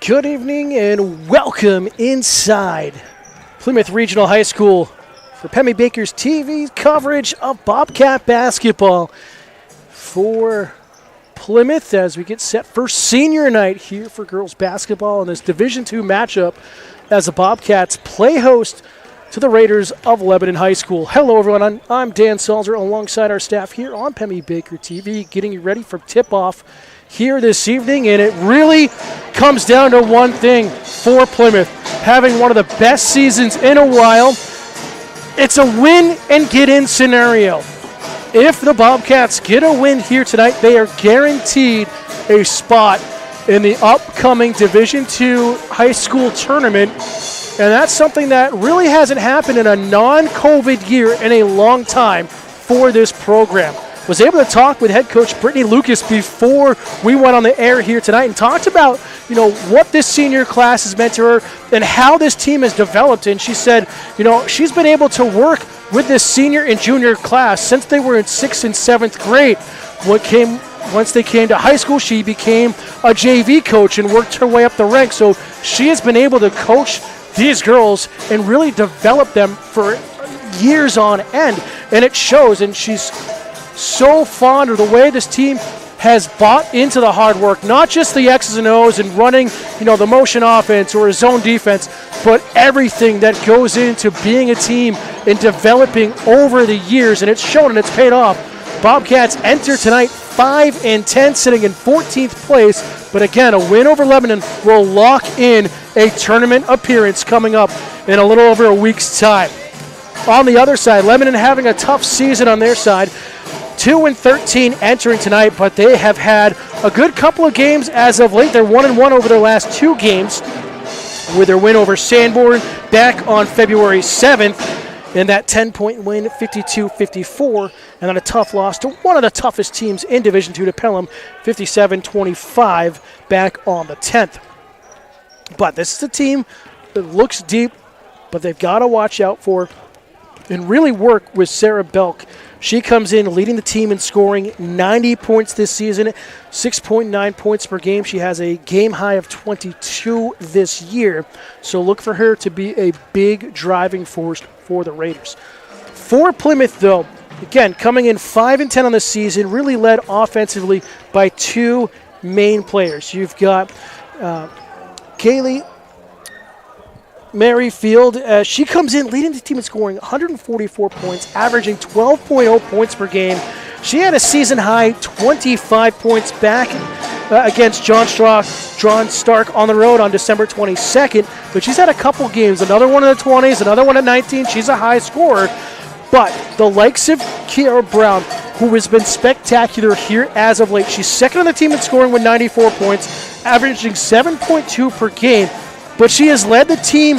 Good evening and welcome inside Plymouth Regional High School for Pemmy Baker's TV coverage of Bobcat basketball for Plymouth as we get set for senior night here for girls basketball in this Division II matchup as the Bobcats play host to the Raiders of Lebanon High School. Hello everyone, I'm Dan Salzer alongside our staff here on Pemmy Baker TV getting you ready for tip-off here this evening, and it really comes down to one thing for Plymouth, having one of the best seasons in a while. It's a win and get in scenario. If the Bobcats get a win here tonight, they are guaranteed a spot in the upcoming Division II high school tournament, and that's something that really hasn't happened in a non-COVID year in a long time for this program. Was able to talk with head coach Brittany Lucas before we went on the air here tonight and talked about, what this senior class has meant to her and how this team has developed. And she said, she's been able to work with this senior and junior class since they were in 6th and 7th grade. Once they came to high school, she became a JV coach and worked her way up the ranks. So she has been able to coach these girls and really develop them for years on end. And it shows, and she's so fond of the way this team has bought into the hard work, not just the X's and O's and running, the motion offense or a zone defense, but everything that goes into being a team and developing over the years, and it's shown and it's paid off. Bobcats enter tonight 5-10, sitting in 14th place, but again, a win over Lebanon will lock in a tournament appearance coming up in a little over a week's time. On the other side, Lebanon having a tough season on their side, 2-13 entering tonight, but they have had a good couple of games as of late. They're 1-1 over their last two games with their win over Sanborn back on February 7th in that 10-point win, 52-54, and then a tough loss to one of the toughest teams in Division II, to Pelham, 57-25 back on the 10th. But this is a team that looks deep, but they've got to watch out for and really work with Sarah Belk. She comes in leading the team in scoring, 90 points this season, 6.9 points per game. She has a game high of 22 this year. So look for her to be a big driving force for the Raiders. For Plymouth, though, again, coming in 5-10 on the season, really led offensively by two main players. You've got Kaylee Merrifield, she comes in leading the team in scoring 144 points, averaging 12.0 points per game. She had a season-high 25 points back against John Stark on the road on December 22nd, but she's had a couple games, another one in the 20s, another one at 19. She's a high scorer, but the likes of Kiara Brown, who has been spectacular here as of late. She's second on the team in scoring with 94 points, averaging 7.2 per game. But she has led the team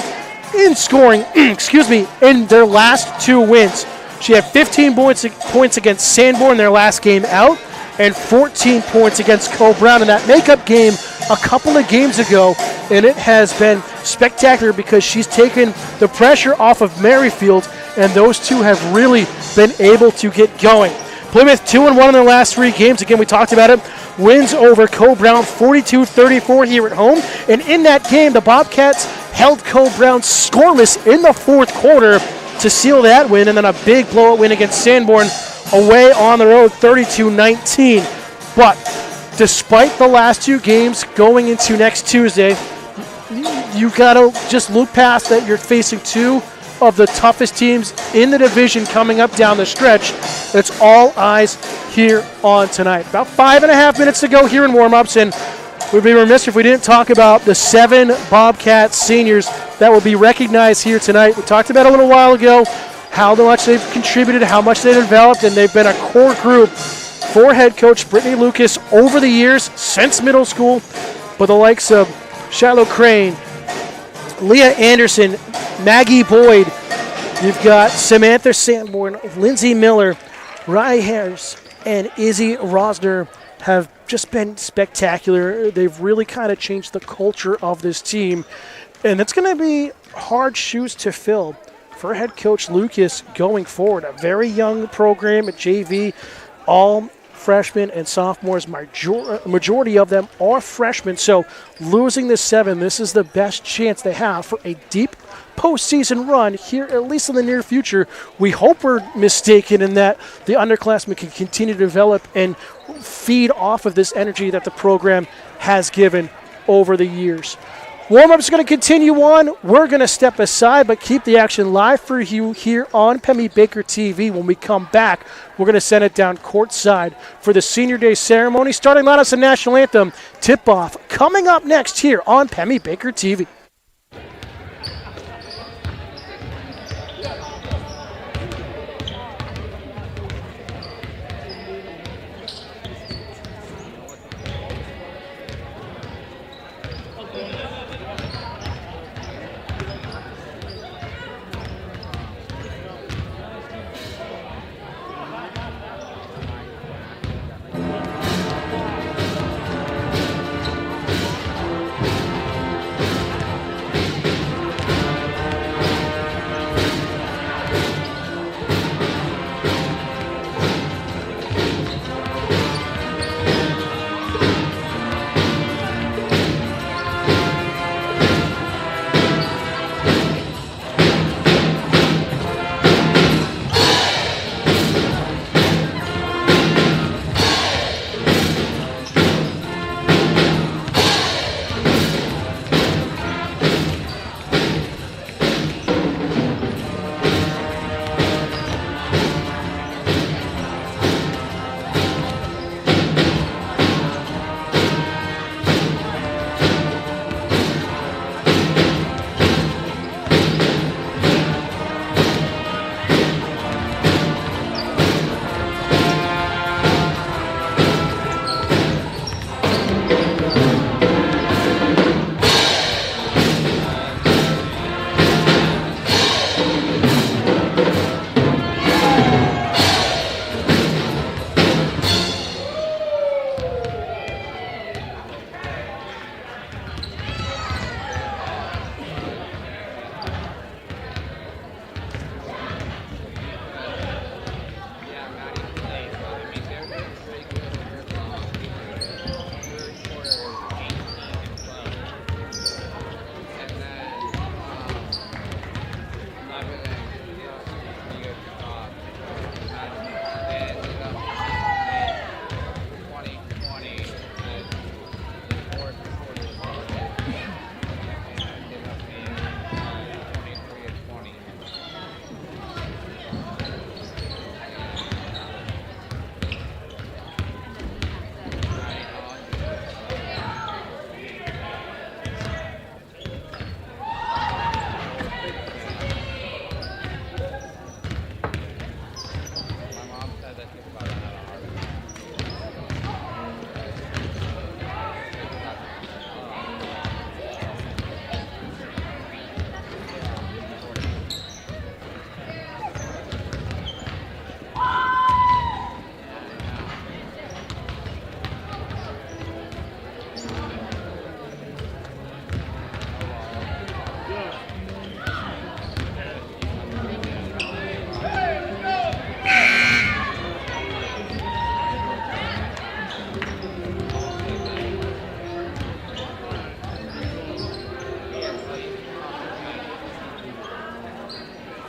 in scoring, in their last two wins. She had 15 points against Sanborn in their last game out and 14 points against Co-Brown in that makeup game a couple of games ago. And it has been spectacular because she's taken the pressure off of Merrifield, and those two have really been able to get going. Plymouth 2-1 in their last three games. Again, we talked about it. Wins over Co-Brown 42-34 here at home. And in that game, the Bobcats held Co-Brown scoreless in the fourth quarter to seal that win. And then a big blowout win against Sanborn away on the road, 32-19. But despite the last two games going into next Tuesday, you got to just look past that. You're facing two of the toughest teams in the division coming up down the stretch. It's all eyes here on tonight. About 5.5 minutes to go here in warm-ups, and we'd be remiss if we didn't talk about the 7 Bobcat seniors that will be recognized here tonight. We talked about a little while ago how much they've contributed, how much they've developed, and they've been a core group for head coach Brittany Lucas over the years since middle school. But the likes of Shiloh Crane, Leah Anderson, Maggie Boyd, you've got Samantha Sanborn, Lindsay Miller, Rye Harris, and Izzy Rosner have just been spectacular. They've really kind of changed the culture of this team, and it's going to be hard shoes to fill for head coach Lucas going forward. A very young program at JV, all freshmen and sophomores. Majority of them are freshmen. So losing this 7, this is the best chance they have for a deep postseason run here, at least in the near future. We hope we're mistaken in that the underclassmen can continue to develop and feed off of this energy that the program has given over the years. Warm-up's going to continue on. We're going to step aside, but keep the action live for you here on Pemmy Baker TV. When we come back, we're going to send it down courtside for the Senior Day ceremony. Starting lineups and national anthem tip-off coming up next here on Pemmy Baker TV.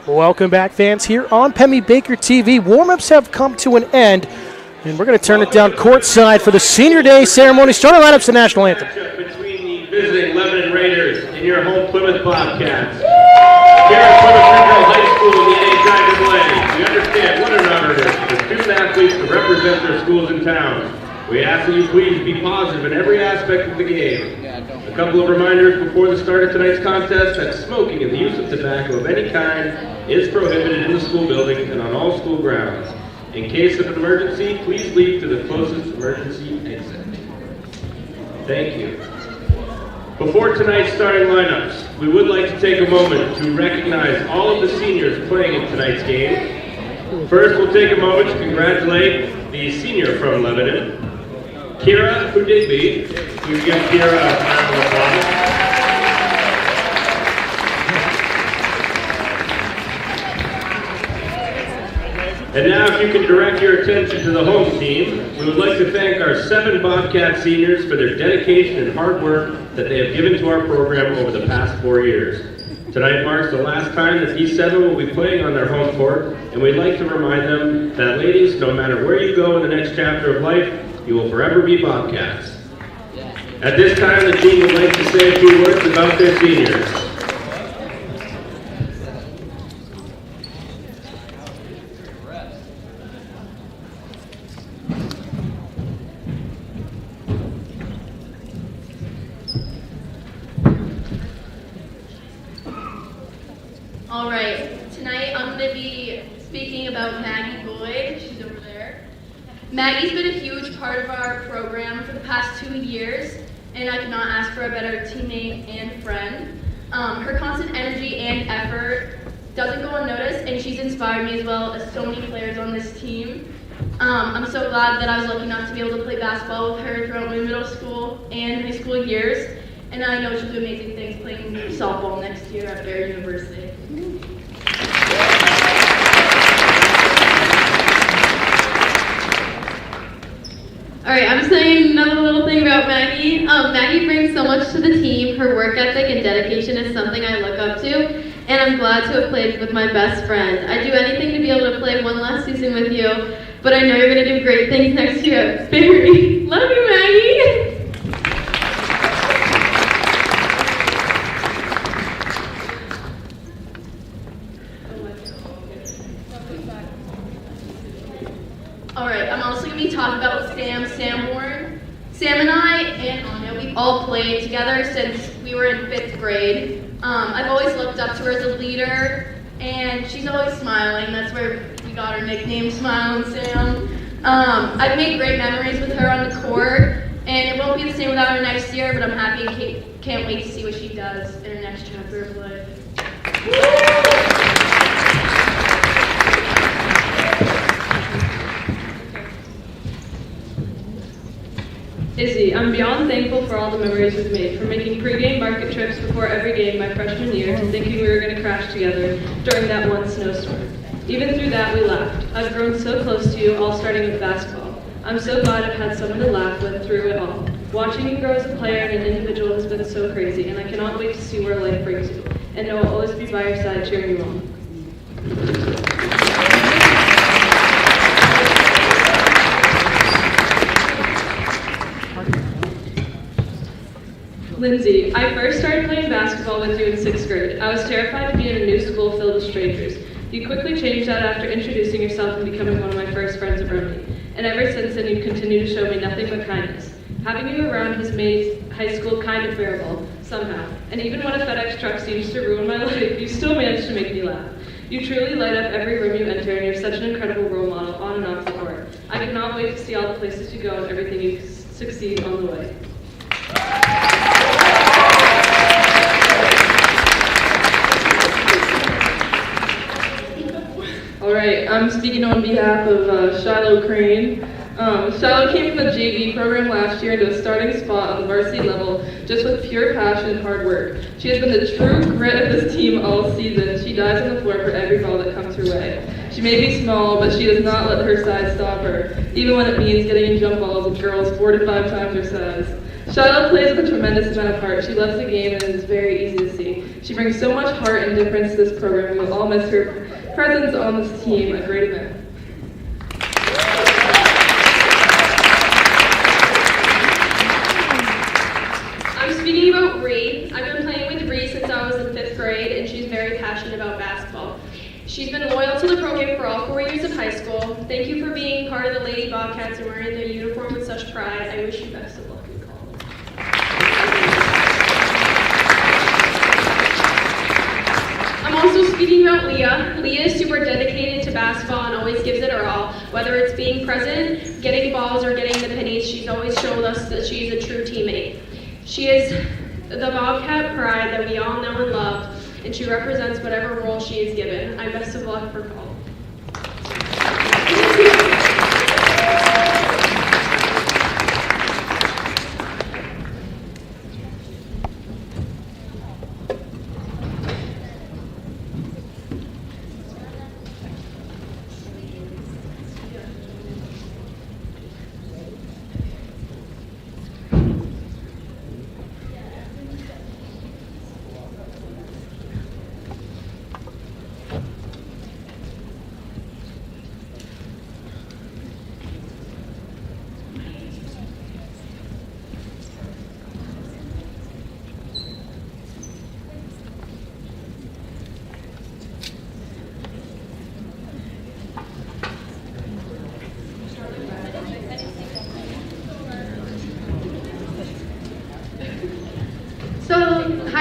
Welcome back, fans, here on Pemmy Baker TV. Warm-ups have come to an end, and we're going to turn it down courtside for the Senior Day ceremony. Starting lineups and national anthem. Between the visiting Lebanon Raiders and your home Plymouth Bobcats. Here at Plymouth Central High School in the NHIAA, we understand what an honor it is for student athletes to represent their schools and towns. We ask that you please be positive in every aspect of the game. A couple of reminders before the start of tonight's contest that smoking and the use of tobacco of any kind is prohibited in the school building and on all school grounds. In case of an emergency, please leave to the closest emergency exit. Thank you. Before tonight's starting lineups, we would like to take a moment to recognize all of the seniors playing in tonight's game. First, we'll take a moment to congratulate the senior from Lebanon, Kira Hudigby. We give Kira a round of applause. And now if you can direct your attention to the home team, we would like to thank our 7 Bobcat seniors for their dedication and hard work that they have given to our program over the past 4 years. Tonight marks the last time that these 7 will be playing on their home court, and we'd like to remind them that, ladies, no matter where you go in the next chapter of life, you will forever be Bobcats. At this time, the team would like to say a few words about their seniors. All right, tonight I'm going to be speaking about Maggie Boyd. She's over there. Maggie's been a huge part of our program for the past 2 years, and I could not ask for a better teammate and friend. Her constant energy and effort doesn't go unnoticed, and she's inspired me as well as so many players on this team. I'm so glad that I was lucky enough to be able to play basketball with her throughout my middle school and high school years, and I know she'll do amazing things playing softball next year at Barry University. Alright, I'm saying another little thing about Maggie. Maggie brings so much to the team. Her work ethic and dedication is something I look up to, and I'm glad to have played with my best friend. I'd do anything to be able to play one last season with you, but I know you're going to do great things next year at Barry. Love you, Maggie! Alright, I'm also going to be talking about Sam Warren. Sam and I and Anya, we've all played together since we were in 5th grade. I've always looked up to her as a leader, and she's always smiling. That's where we got our nickname, Smiling Sam. I've made great memories with her on the court, and it won't be the same without her next year, but I'm happy and can't wait to see what she does in her next chapter of life. Izzy, I'm beyond thankful for all the memories we've made, from making pregame market trips before every game my freshman year to thinking we were going to crash together during that one snowstorm. Even through that, we laughed. I've grown so close to you, all starting with basketball. I'm so glad I've had someone to laugh with through it all. Watching you grow as a player and an individual has been so crazy, and I cannot wait to see where life brings you. And know I'll always be by your side cheering you on. Lindsay, I first started playing basketball with you in 6th grade. I was terrified to be in a new school filled with strangers. You quickly changed that after introducing yourself and becoming one of my first friends around me. And ever since then, you've continued to show me nothing but kindness. Having you around has made high school kind of bearable, somehow. And even when a FedEx truck seems to ruin my life, you still manage to make me laugh. You truly light up every room you enter, and you're such an incredible role model on and off the court. I cannot wait to see all the places you go and everything you succeed on the way. Alright, I'm speaking on behalf of Shiloh Crane. Shiloh came from the JV program last year into a starting spot on the varsity level just with pure passion and hard work. She has been the true grit of this team all season. She dives on the floor for every ball that comes her way. She may be small, but she does not let her size stop her, even when it means getting in jump balls with girls 4 to 5 times her size. Shiloh plays with a tremendous amount of heart. She loves the game and it is very easy to see. She brings so much heart and difference to this program. We will all miss her presence on this team, a great event. I'm speaking about Bree. I've been playing with Bree since I was in 5th grade, and she's very passionate about basketball. She's been loyal to the program for all 4 years of high school. Thank you for being part of the Lady Bobcats and wearing their uniform with such pride. I wish you best of luck in college. I'm also speaking about Leah. Leah is super dedicated to basketball and always gives it her all. Whether it's being present, getting balls, or getting the pennies, she's always showed us that she's a true teammate. She is the Bobcat pride that we all know and love, and she represents whatever role she is given. I best of luck for fall.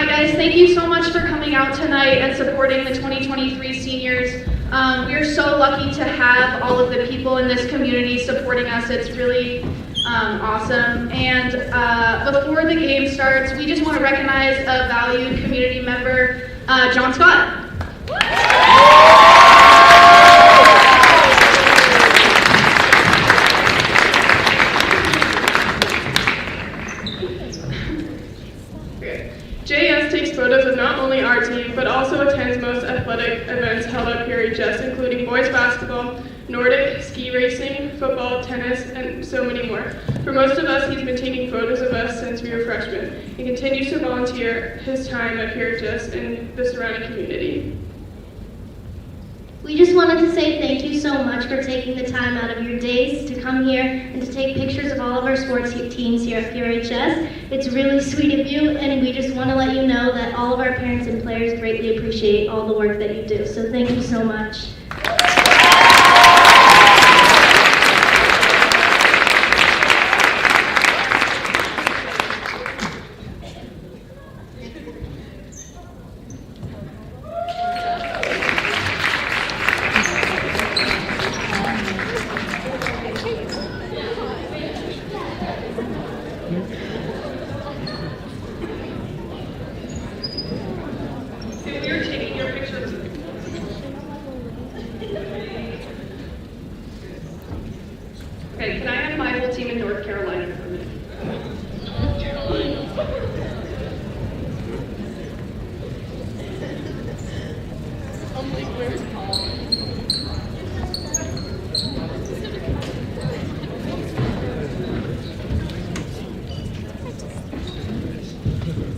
guys, thank you so much for coming out tonight and supporting the 2023 seniors. We are so lucky to have all of the people in this community supporting us. It's really awesome. And before the game starts, we just want to recognize a valued community member, John Scott. JS takes photos of not only our team, but also attends most athletic events held at PRHS, including boys basketball, Nordic, ski racing, football, tennis, and so many more. For most of us, he's been taking photos of us since we were freshmen. He continues to volunteer his time at PRHS and the surrounding community. We just wanted to say thank you so much for taking the time out of your days to come here and to take pictures of all of our sports teams here at PRHS. It's really sweet of you, and we just want to let you know that all of our parents and players greatly appreciate all the work that you do. So thank you so much. Okay, can I have my whole team in North Carolina for a minute?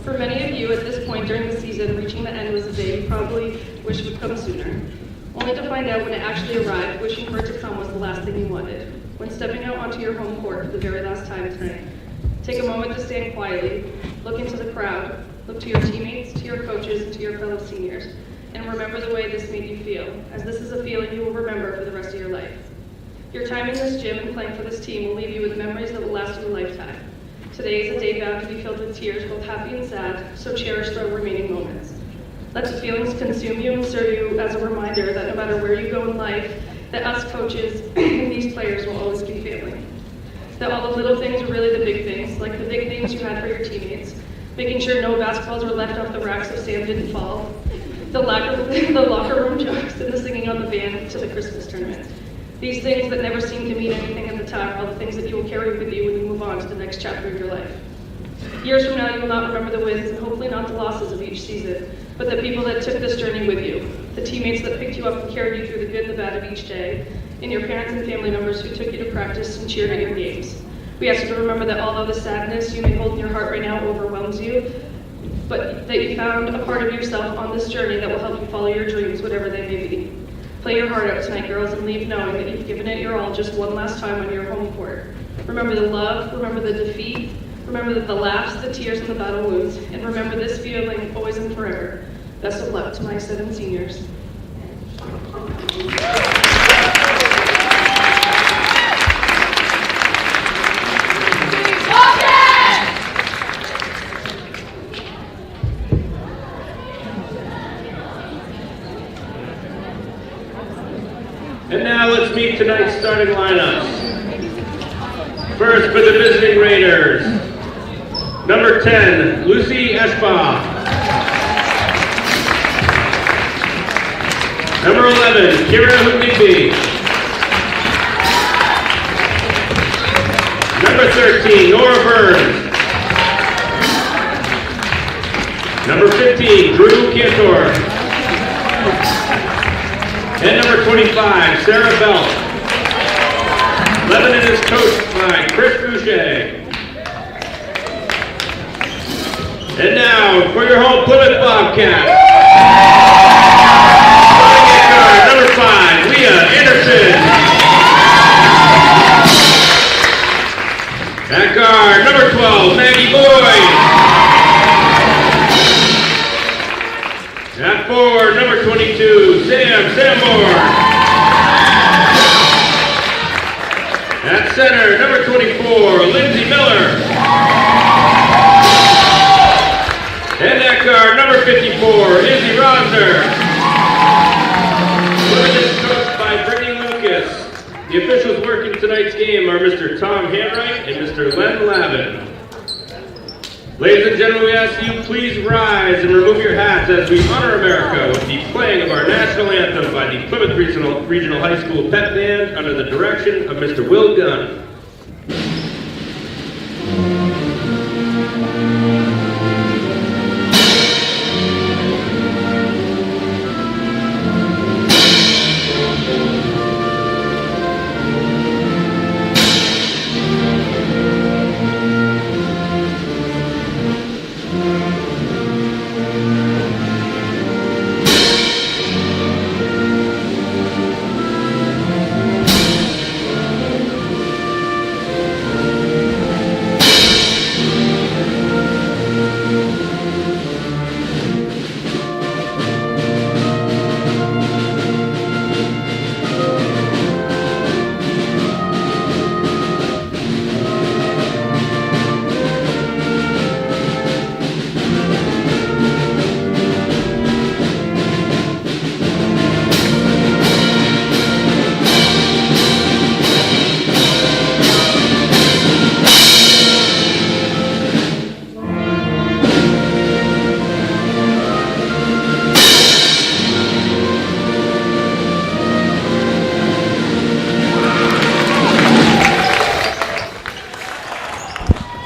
For many of you at this point during the season, reaching the end was a day you probably wish would come sooner. Only to find out when it actually arrived, wishing for it to come was the last thing you wanted. When stepping out onto your home court for the very last time tonight, take a moment to stand quietly, look into the crowd, look to your teammates, to your coaches, and to your fellow seniors, and remember the way this made you feel, as this is a feeling you will remember for the rest of your life. Your time in this gym and playing for this team will leave you with memories that will last you a lifetime. Today is a day bound to be filled with tears, both happy and sad, so cherish the remaining moments. Let the feelings consume you and serve you as a reminder that no matter where you go in life, that us coaches and these players will always be family. That all the little things are really the big things, like the big things you had for your teammates, making sure no basketballs were left off the rack so Sam didn't fall, the locker room jokes and the singing on the band to the Christmas tournament. These things that never seem to mean anything at the time are the things that you will carry with you when you move on to the next chapter of your life. Years from now, you will not remember the wins and hopefully not the losses of each season, but the people that took this journey with you, the teammates that picked you up and carried you through the good and the bad of each day, and your parents and family members who took you to practice and cheered at your games. We ask you to remember that although the sadness you may hold in your heart right now overwhelms you, but that you found a part of yourself on this journey that will help you follow your dreams, whatever they may be. Play your heart out tonight, girls, and leave knowing that you've given it your all just one last time on your home court. Remember the love, remember the defeat, remember the laughs, the tears, and the battle wounds, and remember this feeling always and forever. Best of luck to my 7 seniors. And now let's meet tonight's starting lineups. First for the visiting Raiders, number 10, Lucy Espa. Number 11, Kira Hudlibi. Number 13, Nora Burns. Number 15, Drew Cantor. And number 25, Sarah Belt. Lebanon is coached by Chris Boucher. And now, for your home Plymouth Bobcats. Starting at guard, number 5, Leah Anderson. At guard, number 12, Maggie Boyd. At forward, number 22, Sam Sanborn. At center, number 24, Lindsay Miller. And at guard, Number 54, Izzy Rosner. Plymouth is coached by Brittany Lucas. The officials working tonight's game are Mr. Tom Hanwright and Mr. Len Lavin. Ladies and gentlemen, we ask you please rise and remove your hats as we honor America with the playing of our national anthem by the Plymouth Regional High School Pep Band under the direction of Mr. Will Gunn.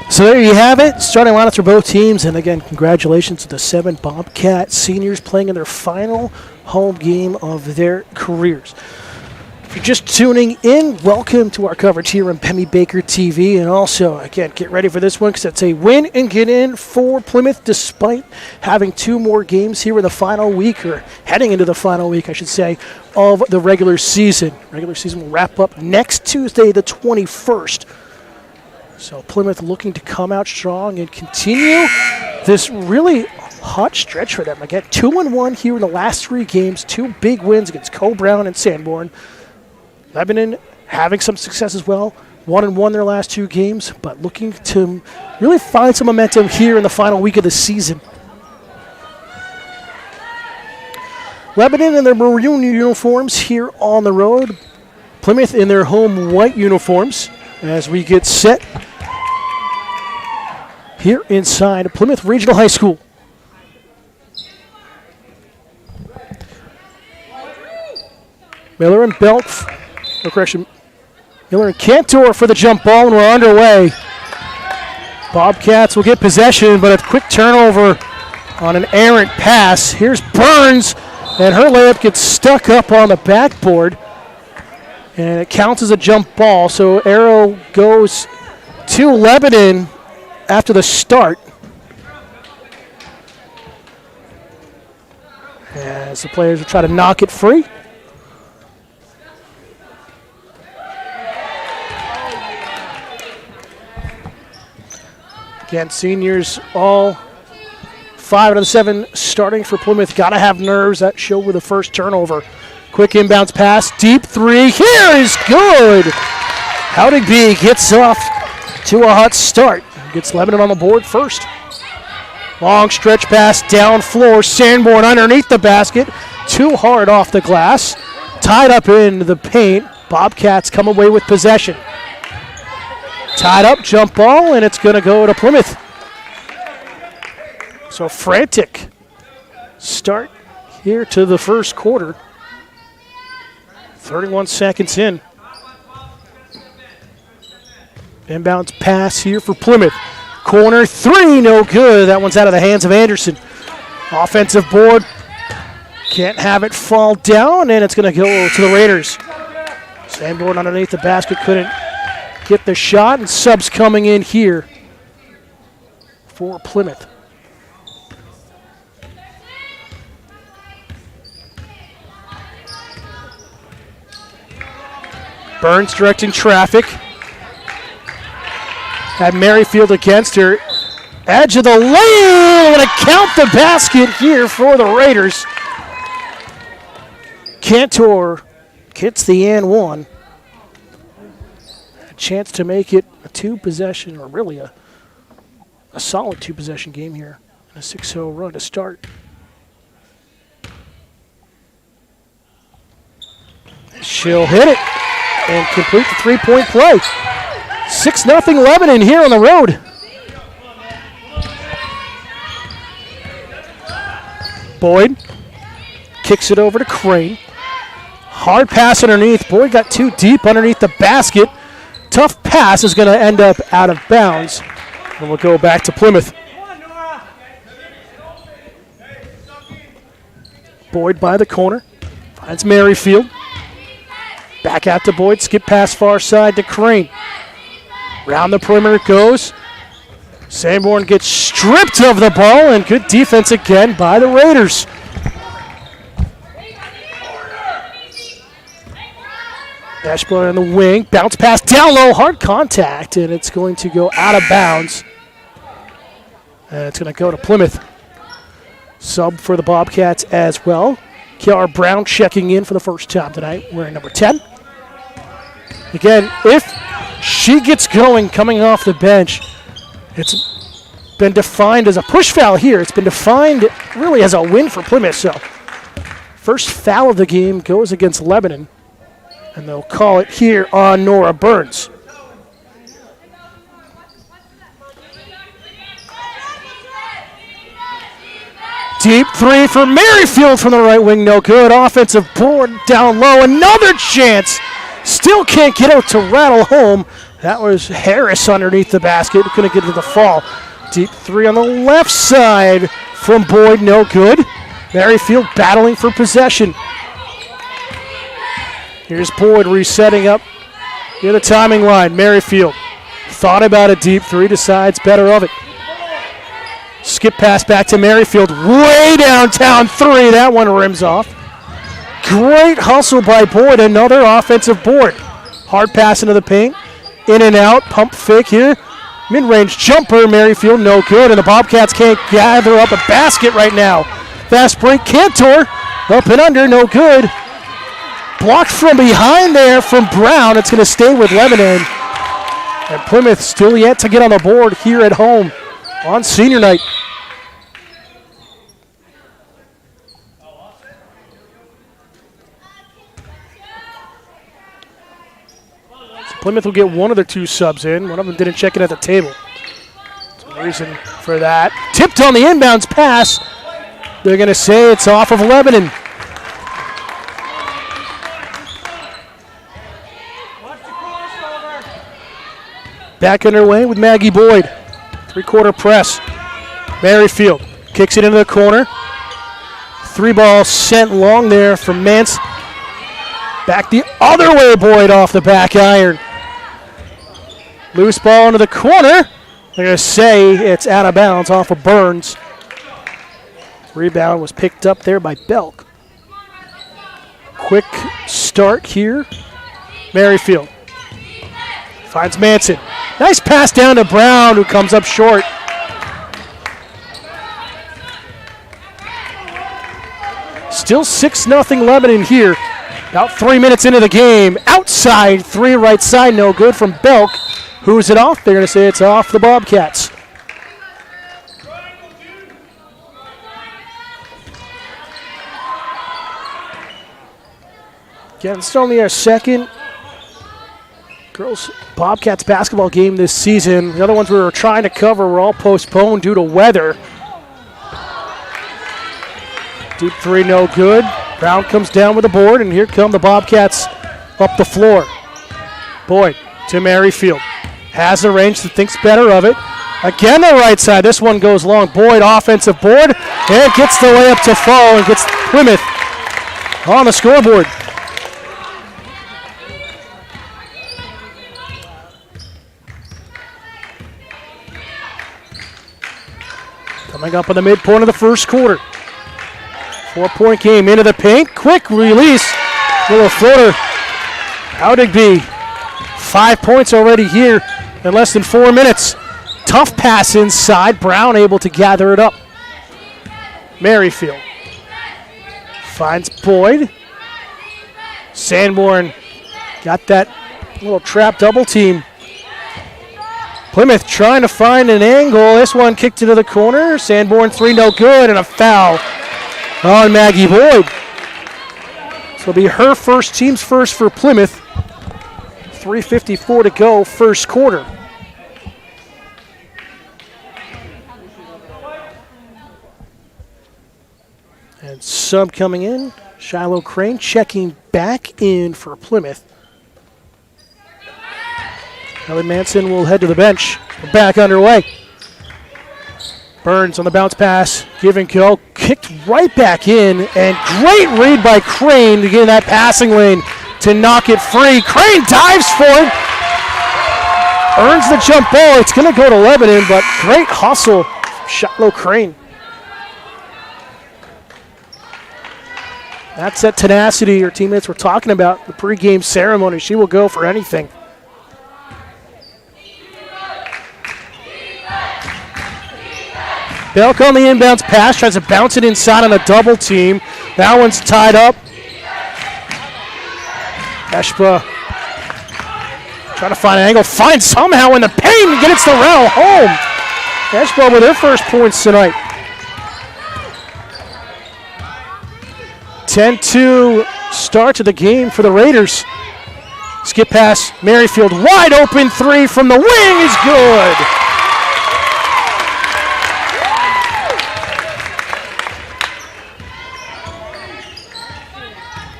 So there you have it, starting lineups for both teams, and again, congratulations to the 7 Bobcat seniors playing in their final home game of their careers. If you're just tuning in, welcome to our coverage here on Pemmy Baker TV, and also, again, get ready for this one because it's a win and get in for Plymouth despite having 2 more games here in the final week, or heading into the final week, I should say, of the regular season. Regular season will wrap up next Tuesday, the 21st. So Plymouth looking to come out strong and continue this really hot stretch for them. Again, 2-1 here in the last 3 games, 2 big wins against Co-Brown and Sanborn. Lebanon having some success as well, 1-1 their last 2 games, but looking to really find some momentum here in the final week of the season. Lebanon in their maroon uniforms here on the road. Plymouth in their home white uniforms as we get set here inside Plymouth Regional High School. Miller and Miller and Cantor for the jump ball, and we're underway. Bobcats will get possession, but a quick turnover on an errant pass. Here's Burns, and her layup gets stuck up on the backboard, and it counts as a jump ball. So arrow goes to Lebanon after the start. As the players will try to knock it free. Again, seniors, all 5 out of the 7 starting for Plymouth. Got to have nerves. That showed with the first turnover. Quick inbounds pass, deep 3. Here is good. Howdy B gets off to a hot start. Gets Lebanon on the board first. Long stretch pass down floor. Sanborn underneath the basket. Too hard off the glass. Tied up in the paint. Bobcats come away with possession. Tied up, jump ball, and it's going to go to Plymouth. So frantic start here to the first quarter. 31 seconds in. Inbounds pass here for Plymouth. Corner 3, no good. That one's out of the hands of Anderson. Offensive board. Can't have it fall down, and it's going to go to the Raiders. Sanborn underneath the basket couldn't get the shot, and subs coming in here for Plymouth. Burns directing traffic. Had Merrifield against her. Edge of the lane, going to count the basket here for the Raiders. Cantor gets the and one. A chance to make it a 2-possession, or really a solid 2-possession game here. A 6-0 run to start She'll hit it and complete the three-point play. 6-0 Lebanon here on the road. Boyd kicks it over to Crane. Hard pass underneath. Boyd got too deep underneath the basket. Tough pass is going to end up out of bounds. And we'll go back to Plymouth. Boyd by the corner. Finds Merrifield. Back out to Boyd. Skip pass far side to Crane. Round the perimeter it goes. Sanborn gets stripped of the ball, and good defense again by the Raiders. Ashburn on the wing. Bounce pass down low. Hard contact, and it's going to go out of bounds. And it's going to go to Plymouth. Sub for the Bobcats as well. Kiara Brown checking in for the first time tonight, wearing number 10. Again, if she gets going coming off the bench, it's been defined as a push foul here. It's been defined really as a win for Plymouth. So first foul of the game goes against Lebanon, and they'll call it here on Nora Burns. Deep three for Merrifield from the right wing, no good. Offensive board down low, another chance. Still can't get out to rattle home. That was Harris underneath the basket, couldn't get to the fall. Deep three on the left side from Boyd, no good. Merrifield battling for possession. Here's Boyd resetting up near the timing line. Merrifield thought about a deep three, decides better of it. Skip pass back to Merrifield, way downtown three. That one rims off. Great hustle by Boyd, another offensive board. Hard pass into the paint, in and out, pump fake here. Mid-range jumper, Merrifield, no good, and the Bobcats can't gather up a basket right now. Fast break, Cantor, up and under, no good. Blocked from behind there from Brown. It's going to stay with Lebanon. And Plymouth still yet to get on the board here at home on senior night. So Plymouth will get one of their two subs in. One of them didn't check in at the table. There's a reason for that. Tipped on the inbounds pass. They're going to say it's off of Lebanon. Back underway with Maggie Boyd. Three-quarter press. Merrifield kicks it into the corner. Three ball sent long there from Mance. Back the other way, Boyd off the back iron. Loose ball into the corner. They're going to say it's out of bounds off of Burns. Rebound was picked up there by Belk. Quick start here. Merrifield finds Manson. Nice pass down to Brown, who comes up short. Still 6-0 Lebanon here. About 3 minutes into the game. Outside three, right side, no good from Belk. Who's it off? They're going to say it's off the Bobcats. Again, it's only our second girls Bobcats basketball game this season. The other ones we were trying to cover were all postponed due to weather. Deep three, no good. Brown comes down with the board, and here come the Bobcats up the floor. Boyd to Merrifield. Has the range, thinks better of it. Again, the right side. This one goes long. Boyd, offensive board, and gets the way up to fall and gets Plymouth on the scoreboard. Coming up on the midpoint of the first quarter. 4-point game into the paint. Quick release. Little floater. How'd it be? 5 points already here in less than 4 minutes. Tough pass inside. Brown able to gather it up. Merrifield finds Boyd. Sanborn got that little trap double team. Plymouth trying to find an angle. This one kicked into the corner. Sanborn three, no good, and a foul on Maggie Boyd. This will be her first, team's first for Plymouth. 3:54 to go, first quarter. And sub coming in, Shiloh Crane checking back in for Plymouth. Ellie Manson will head to the bench. We're back underway. Burns on the bounce pass, give and go, kicked right back in, and great read by Crane to get in that passing lane to knock it free. Crane dives for it, earns the jump ball. It's going to go to Lebanon, but great hustle from Shiloh Crane. That's that tenacity her teammates were talking about, the pregame ceremony. She will go for anything. Belk on the inbounds pass, tries to bounce it inside on a double team. That one's tied up. Eshba trying to find an angle, finds somehow in the paint and gets the round home. Eshba with her first points tonight. 10-2 start to the game for the Raiders. Skip pass, Merrifield, wide open three from the wing is good.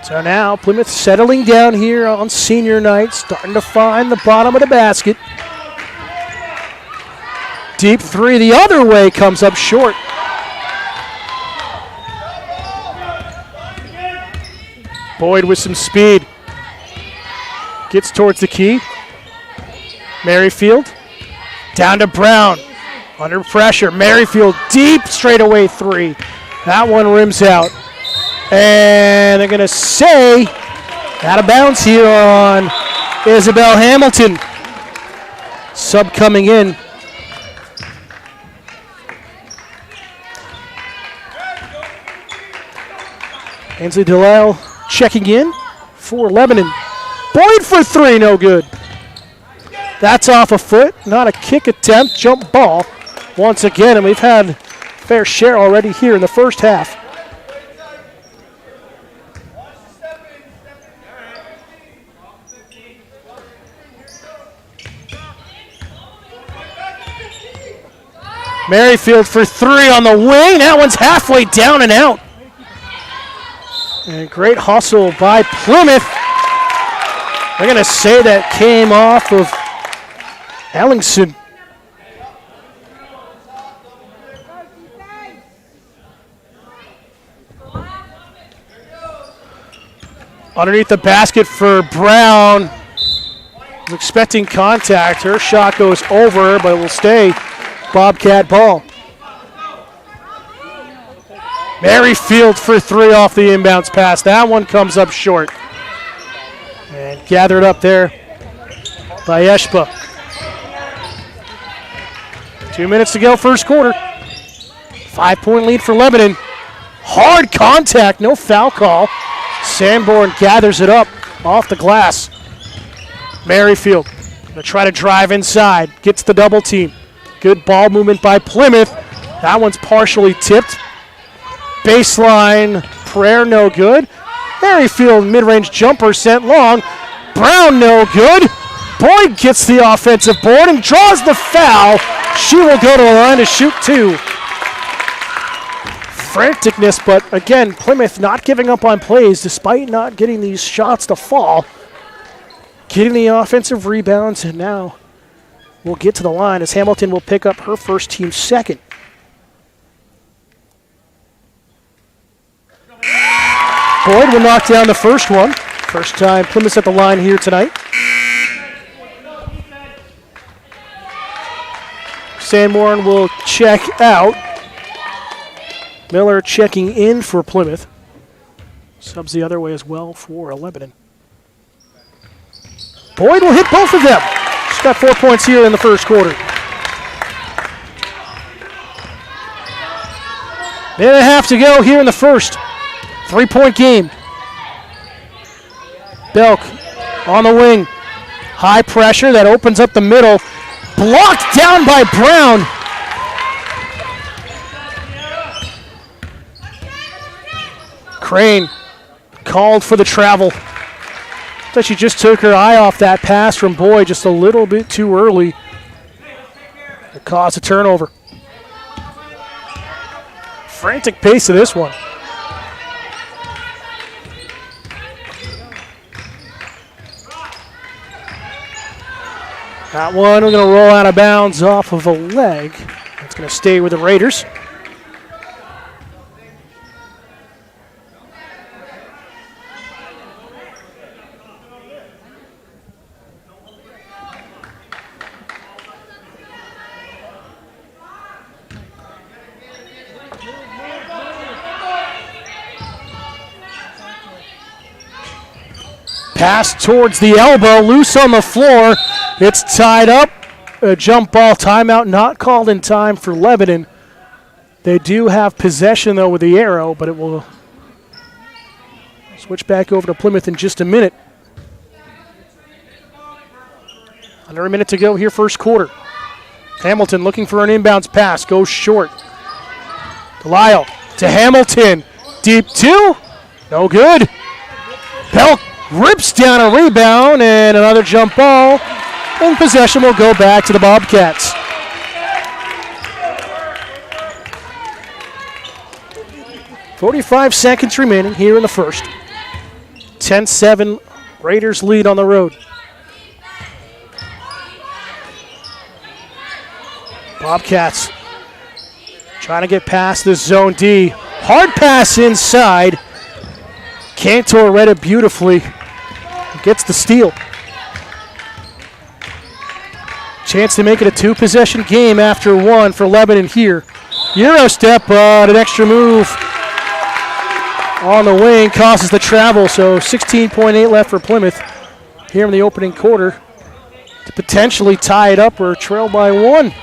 So now Plymouth settling down here on senior night, starting to find the bottom of the basket. Deep three the other way comes up short. Boyd with some speed. Gets towards the key. Merrifield. Down to Brown. Under pressure. Merrifield deep straightaway three. That one rims out. And they're going to say out of bounds here on Isabel Hamilton. Sub coming in. Ainsley Delisle checking in for Lebanon. Boyd for three, no good. That's off a foot, not a kick attempt, jump ball once again, and we've had fair share already here in the first half. Merrifield for three on the wing. That one's halfway down and out. And great hustle by Plymouth. They're going to say that came off of Ellingson. Underneath the basket for Brown. Was expecting contact. Her shot goes over, but it will stay Bobcat ball. Merrifield for three off the inbounds pass. That one comes up short. And gathered up there by Eshba. 2 minutes to go, first quarter. 5-point lead for Lebanon. Hard contact, no foul call. Sanborn gathers it up off the glass. Merrifield gonna try to drive inside. Gets the double team. Good ball movement by Plymouth. That one's partially tipped. Baseline, Prayer no good. Merrifield mid-range jumper sent long. Brown no good. Boyd gets the offensive board and draws the foul. She will go to the line to shoot two. Franticness, but again, Plymouth not giving up on plays despite not getting these shots to fall. Getting the offensive rebounds, and now we'll get to the line as Hamilton will pick up her first, team second. Boyd will knock down the first one. First time Plymouth's at the line here tonight. Sanborn will check out. Miller checking in for Plymouth. Subs the other way as well for Lebanon. Boyd will hit both of them. She's got 4 points here in the first quarter. Minute and a half to go here in the first. 3-point game. Belk on the wing. High pressure that opens up the middle. Blocked down by Brown. Crane called for the travel. But she just took her eye off that pass from Boyd just a little bit too early. It caused a turnover. Frantic pace of this one. That one, we're going to roll out of bounds off of a leg. It's going to stay with the Raiders. Pass towards the elbow, loose on the floor. It's tied up. A jump ball timeout not called in time for Lebanon. They do have possession, though, with the arrow, but it will switch back over to Plymouth in just a minute. Under a minute to go here, first quarter. Hamilton looking for an inbounds pass, goes short. Delisle to Hamilton. Deep two, no good. Belk rips down a rebound and another jump ball, and possession will go back to the Bobcats. .45 seconds remaining here in the first. 10-7 Raiders lead on the road. Bobcats trying to get past this zone D. Hard pass inside. Cantor read it beautifully. Gets the steal. Chance to make it a two-possession game after one for Lebanon here. Euro step, but an extra move on the wing causes the travel, so 16.8 left for Plymouth here in the opening quarter to potentially tie it up or trail by one.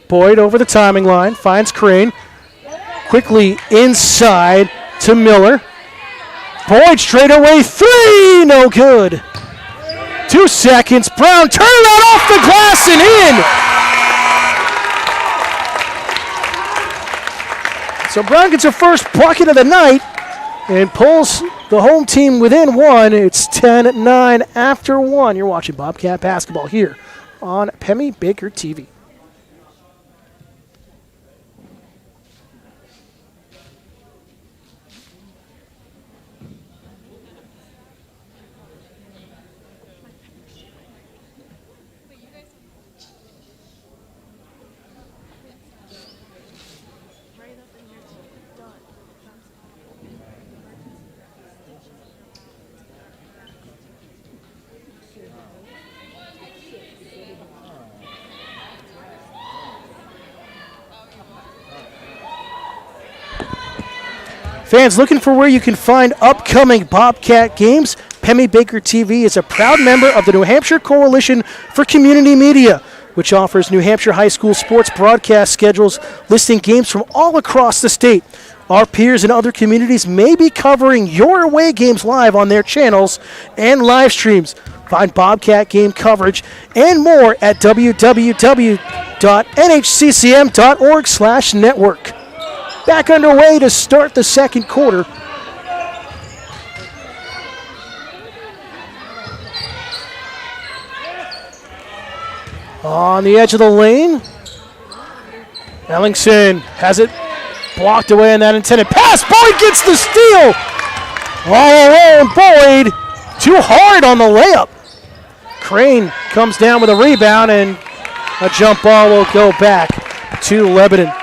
Boyd over the timing line, finds Crane. Quickly inside to Miller. Boyd straight away, three, no good. 2 seconds, Brown turn it out off the glass and in. So Brown gets her first bucket of the night and pulls the home team within one. It's 10-9 after one. You're watching Bobcat basketball here on Pemmy Baker TV. Fans looking for where you can find upcoming Bobcat games? Pemmy Baker TV is a proud member of the New Hampshire Coalition for Community Media, which offers New Hampshire high school sports broadcast schedules listing games from all across the state. Our peers in other communities may be covering your away games live on their channels and live streams. Find Bobcat game coverage and more at www.nhccm.org/network. Back underway to start the second quarter. On the edge of the lane, Ellingson has it blocked away on that intended pass. Boyd gets the steal. All alone, Boyd. Too hard on the layup. Crane comes down with a rebound, and a jump ball will go back to Lebanon.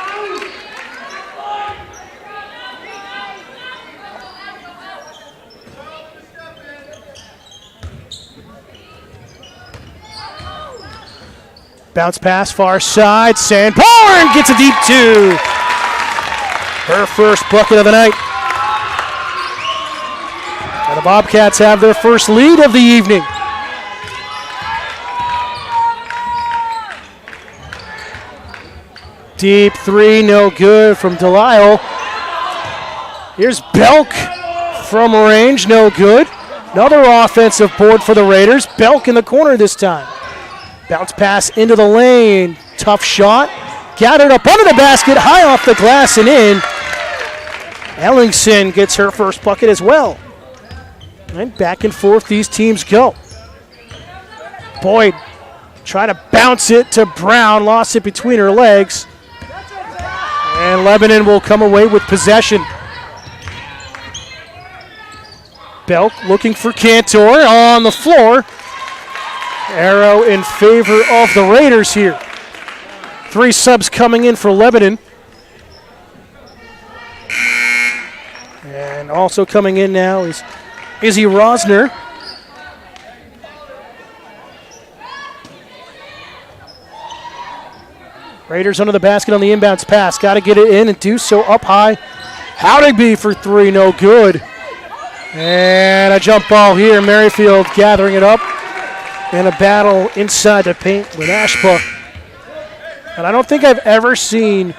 Bounce pass far side. Sanborn gets a deep two. Her first bucket of the night. And the Bobcats have their first lead of the evening. Deep three, no good from Delisle. Here's Belk from range, no good. Another offensive board for the Raiders. Belk in the corner this time. Bounce pass into the lane. Tough shot. Gathered up under the basket, high off the glass and in. Ellingson gets her first bucket as well. And back and forth these teams go. Boyd trying to bounce it to Brown, lost it between her legs. And Lebanon will come away with possession. Belk looking for Cantor on the floor. Arrow in favor of the Raiders here. 3 subs coming in for Lebanon. And also coming in now is Izzy Rosner. Raiders under the basket on the inbounds pass. Got to get it in and do so up high. Howdigby for 3, no good. And a jump ball here. Merrifield gathering it up. And a battle inside the paint with Ashba. And I don't think I've ever seen,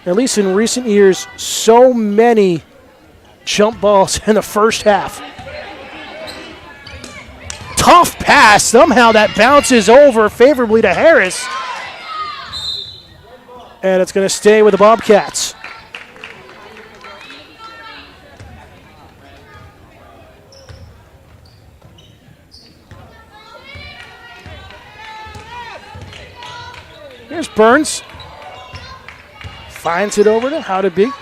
at least in recent years, so many jump balls in the first half. Tough pass. Somehow that bounces over favorably to Harris. And it's going to stay with the Bobcats. Here's Burns. Finds it over to Howdigby.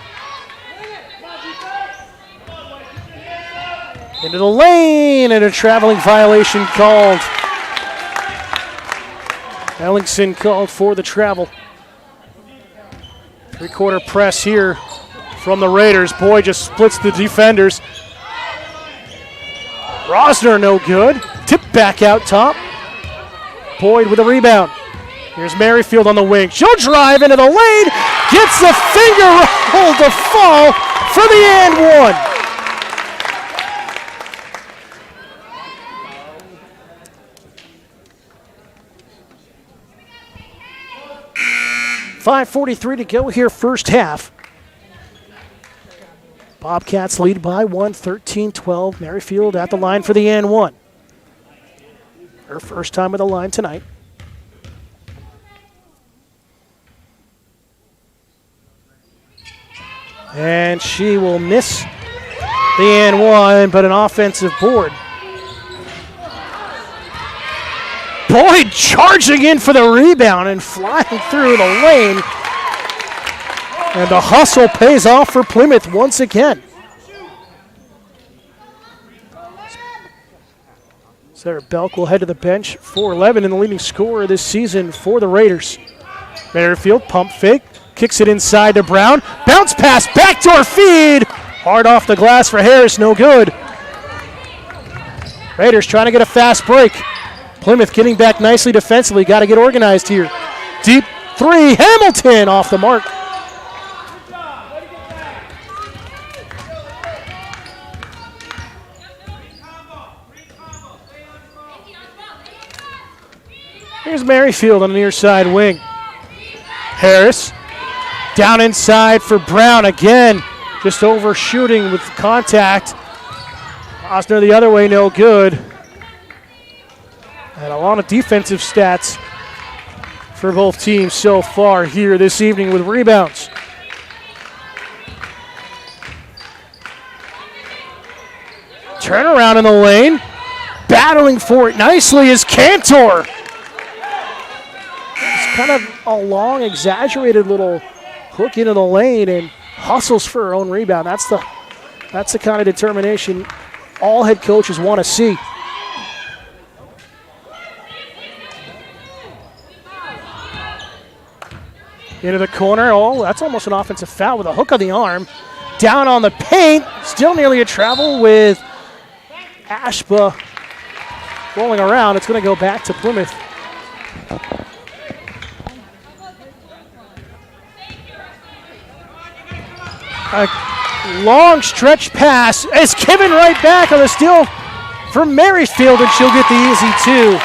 Into the lane, and a traveling violation called. Ellingson called for the travel. 3-quarter press here from the Raiders. Boyd just splits the defenders. Rosner no good. Tip back out top. Boyd with a rebound. Here's Merrifield on the wing. She'll drive into the lane. Gets the finger roll to fall for the and one. .5:43 to go here, first half. Bobcats lead by 1, 13-12. Merrifield at the line for the and one. Her first time at the line tonight. And she will miss the and one, but an offensive board. Boyd charging in for the rebound and flying through the lane. And the hustle pays off for Plymouth once again. Sarah Belk will head to the bench for Lebanon, the leading scorer this season for the Raiders. Merrifield, pump fake, kicks it inside to Brown. Bounce pass, backdoor feed. Hard off the glass for Harris, no good. Raiders trying to get a fast break. Plymouth getting back nicely defensively. Got to get organized here. Deep 3, Hamilton off the mark. Here's Merrifield on the near side wing. Harris down inside for Brown again. Just overshooting with contact. Osner the other way, no good. And a lot of defensive stats for both teams so far here this evening with rebounds. Turnaround in the lane. Battling for it nicely is Cantor. It's kind of a long, exaggerated little hook into the lane and hustles for her own rebound. That's the kind of determination all head coaches want to see. Into the corner. Oh, that's almost an offensive foul with a hook on the arm. Down on the paint. Still nearly a travel with Ashba rolling around. It's going to go back to Plymouth. A long stretch pass. It's given right back on the steal for Merrifield, and she'll get the easy 2.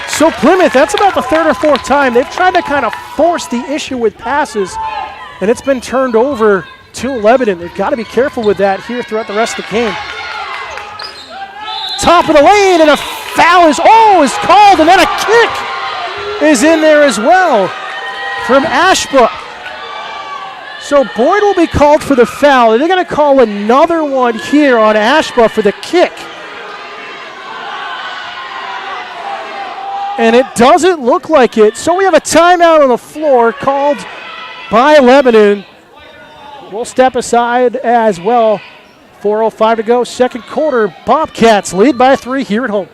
So Plymouth, that's about the 3rd or 4th time. They've tried to kind of force the issue with passes, and it's been turned over to Lebanon. They've got to be careful with that here throughout the rest of the game. Top of the lane, and a foul is called, and then a kick is in there as well from Ashbrook. So Boyd will be called for the foul. They're going to call another one here on Ashba for the kick. And it doesn't look like it. So we have a timeout on the floor called by Lebanon. We'll step aside as well. 4:05 to go, second quarter. Bobcats lead by 3 here at home.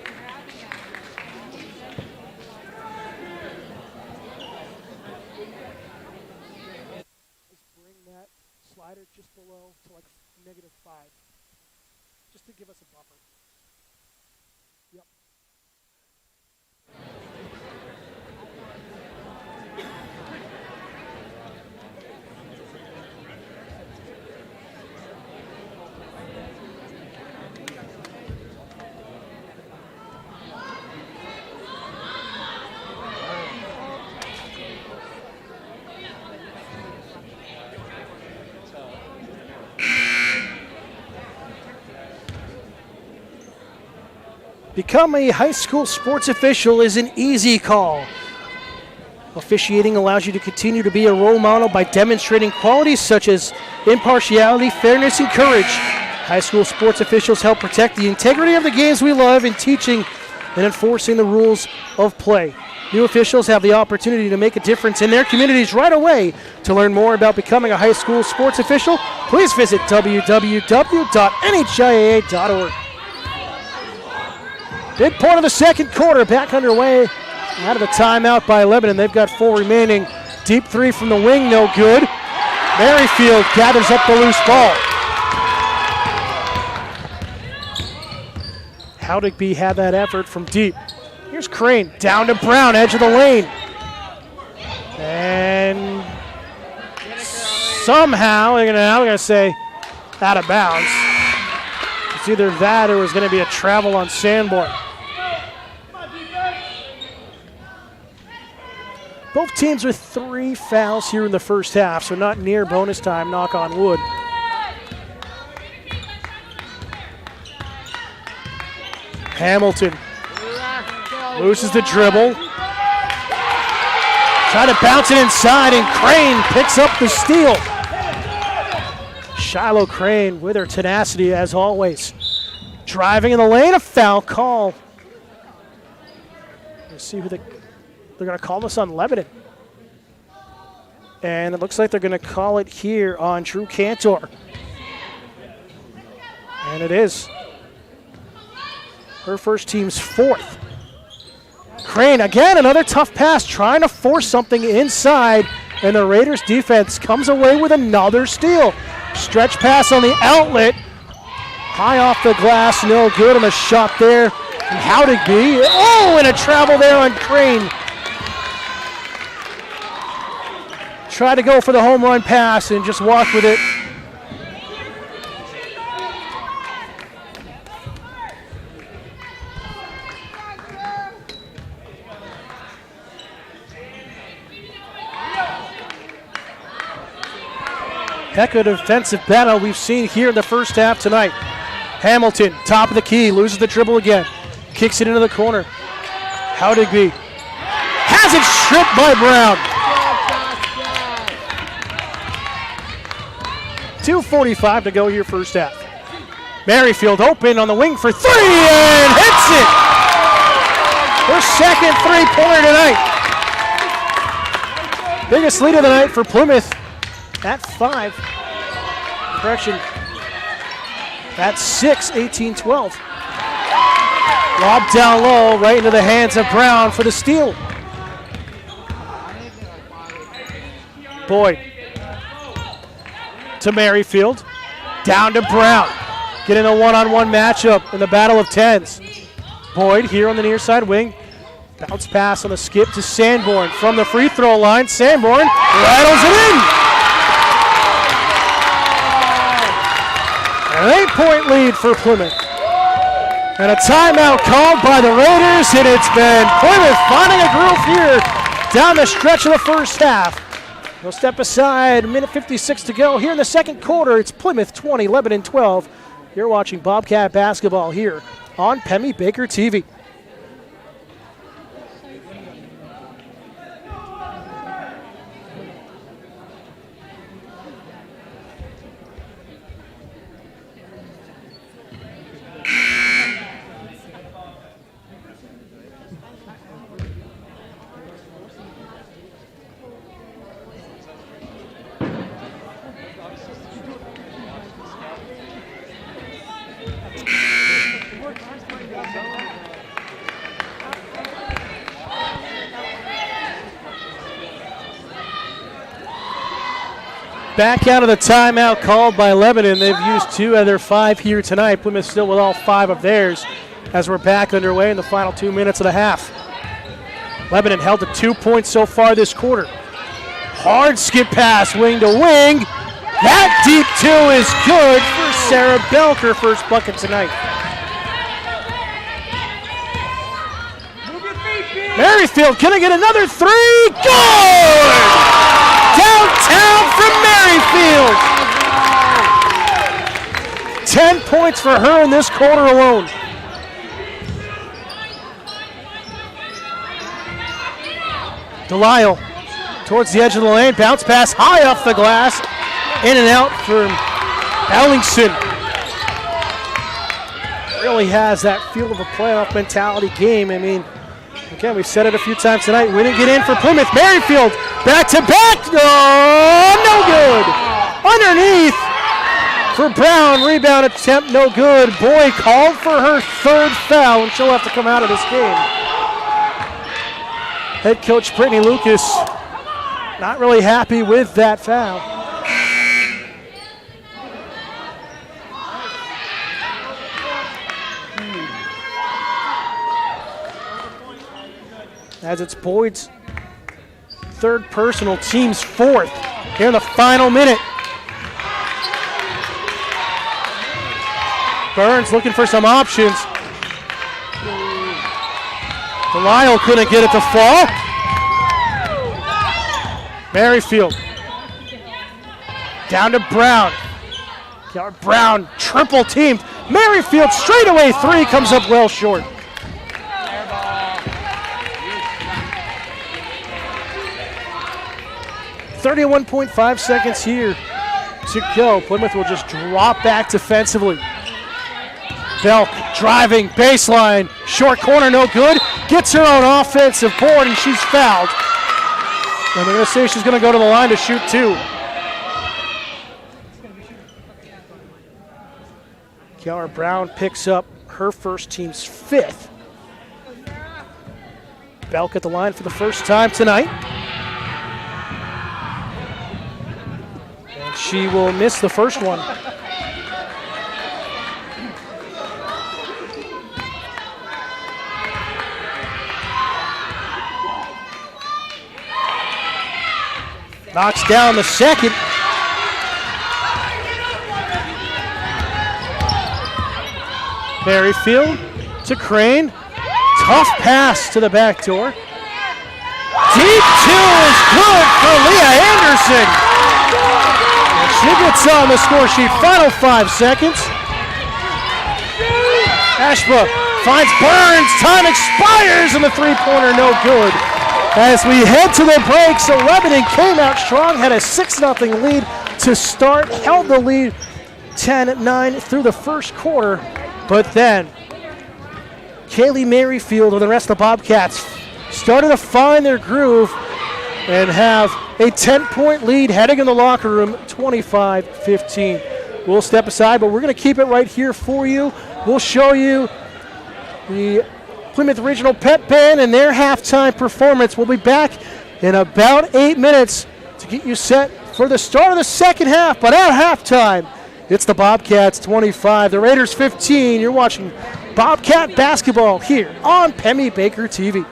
Bring that slider just below to like -5, just to give us a buffer. Yep. Become a high school sports official is an easy call. Officiating allows you to continue to be a role model by demonstrating qualities such as impartiality, fairness, and courage. High school sports officials help protect the integrity of the games we love in teaching and enforcing the rules of play. New officials have the opportunity to make a difference in their communities right away. To learn more about becoming a high school sports official, please visit www.nhiaa.org. Midpoint of the second quarter, back underway. Out of the timeout by Lebanon. They've got 4 remaining. Deep 3 from the wing, no good. Merrifield gathers up the loose ball. Howdigby had that effort from deep. Here's Crane, down to Brown, edge of the lane. And somehow, they're going to say out of bounds. It's either that or it was going to be a travel on Sanborn. Both teams with 3 fouls here in the first half, so not near bonus time, knock on wood. Hamilton loses the dribble. Trying to bounce it inside, and Crane picks up the steal. Shiloh Crane with her tenacity as always. Driving in the lane, a foul call. Let's see who they're going to call this on Lebanon. And it looks like they're going to call it here on Drew Cantor. And it is. Her first team's 4th. Crane, again, another tough pass, trying to force something inside, and the Raiders defense comes away with another steal. Stretch pass on the outlet. High off the glass, no good on the shot there. And Howdigby, and a travel there on Crane. Tried to go for the home run pass and just walked with it. Heck of a defensive battle we've seen here in the first half tonight. Hamilton, top of the key, loses the dribble again. Kicks it into the corner. Howdigby has it stripped by Brown. 2:45 to go here first half. Merrifield open on the wing for 3 and hits it. Her second 3-pointer tonight. Biggest lead of the night for Plymouth at 5. Correction. At 6, 18-12. Lob down low, right into the hands of Brown for the steal. Boyd to Merrifield, down to Brown. Getting a one-on-one matchup in the battle of tens. Boyd here on the near side wing. Bounce pass on the skip to Sanborn from the free throw line. Sanborn rattles it in. An 8-point lead for Plymouth. And a timeout called by the Raiders, and it's been Plymouth finding a groove here down the stretch of the first half. We'll step aside, minute 56 to go. Here in the second quarter, it's Plymouth 20, Lebanon 12. You're watching Bobcat basketball here on Pemmy Baker TV. Back out of the timeout called by Lebanon. They've used 2 out of their 5 here tonight. Plymouth still with all 5 of theirs as we're back underway in the final 2 minutes of the half. Lebanon held to 2 points so far this quarter. Hard skip pass, wing to wing. That deep 2 is good for Sarah Belker, first bucket tonight. Merrifield, can I get another 3? Good! Downtown from Merrifield. 10 points for her in this quarter alone. Delisle towards the edge of the lane, bounce pass high off the glass, in and out for Ellingson. Really has that feel of a playoff mentality game. I mean, again, we've said it a few times tonight. We didn't get in for Plymouth. Merrifield, back to back. Oh, no good. Underneath for Brown. Rebound attempt, no good. Boyd called for her 3rd foul, and she'll have to come out of this game. Head coach Brittany Lucas not really happy with that foul. As it's Boyd's 3rd personal, team's 4th here in the final minute. Burns looking for some options. Delisle couldn't get it to fall. Merrifield down to Brown. Brown triple teamed. Merrifield straightaway 3 comes up well short. 31.5 seconds here to go. Plymouth will just drop back defensively. Belk driving baseline, short corner, no good. Gets her own offensive board, and she's fouled. And they're going to say she's going to go to the line to shoot 2. Kiara Brown picks up her first team's 5th. Belk at the line for the first time tonight. And she will miss the first one. Knocks down the second. Merrifield to Crane. Tough pass to the back door. Deep 2 is good for Leah Anderson. And she gets on the score sheet. Final 5 seconds. Ashbrook finds Burns. Time expires and the 3-pointer no good. As we head to the break, so Lebanon came out strong, had a 6-0 lead to start, held the lead 10-9 through the first quarter, but then Kaylee Merrifield and the rest of the Bobcats started to find their groove and have a 10-point lead heading in the locker room, 25-15. We'll step aside, but we're going to keep it right here for you. We'll show you the Plymouth Regional Pep Band and their halftime performance. We'll be back in about 8 minutes to get you set for the start of the second half. But at halftime, it's the Bobcats 25, the Raiders 15. You're watching Bobcat basketball here on Pemmy Baker TV.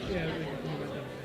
Yeah.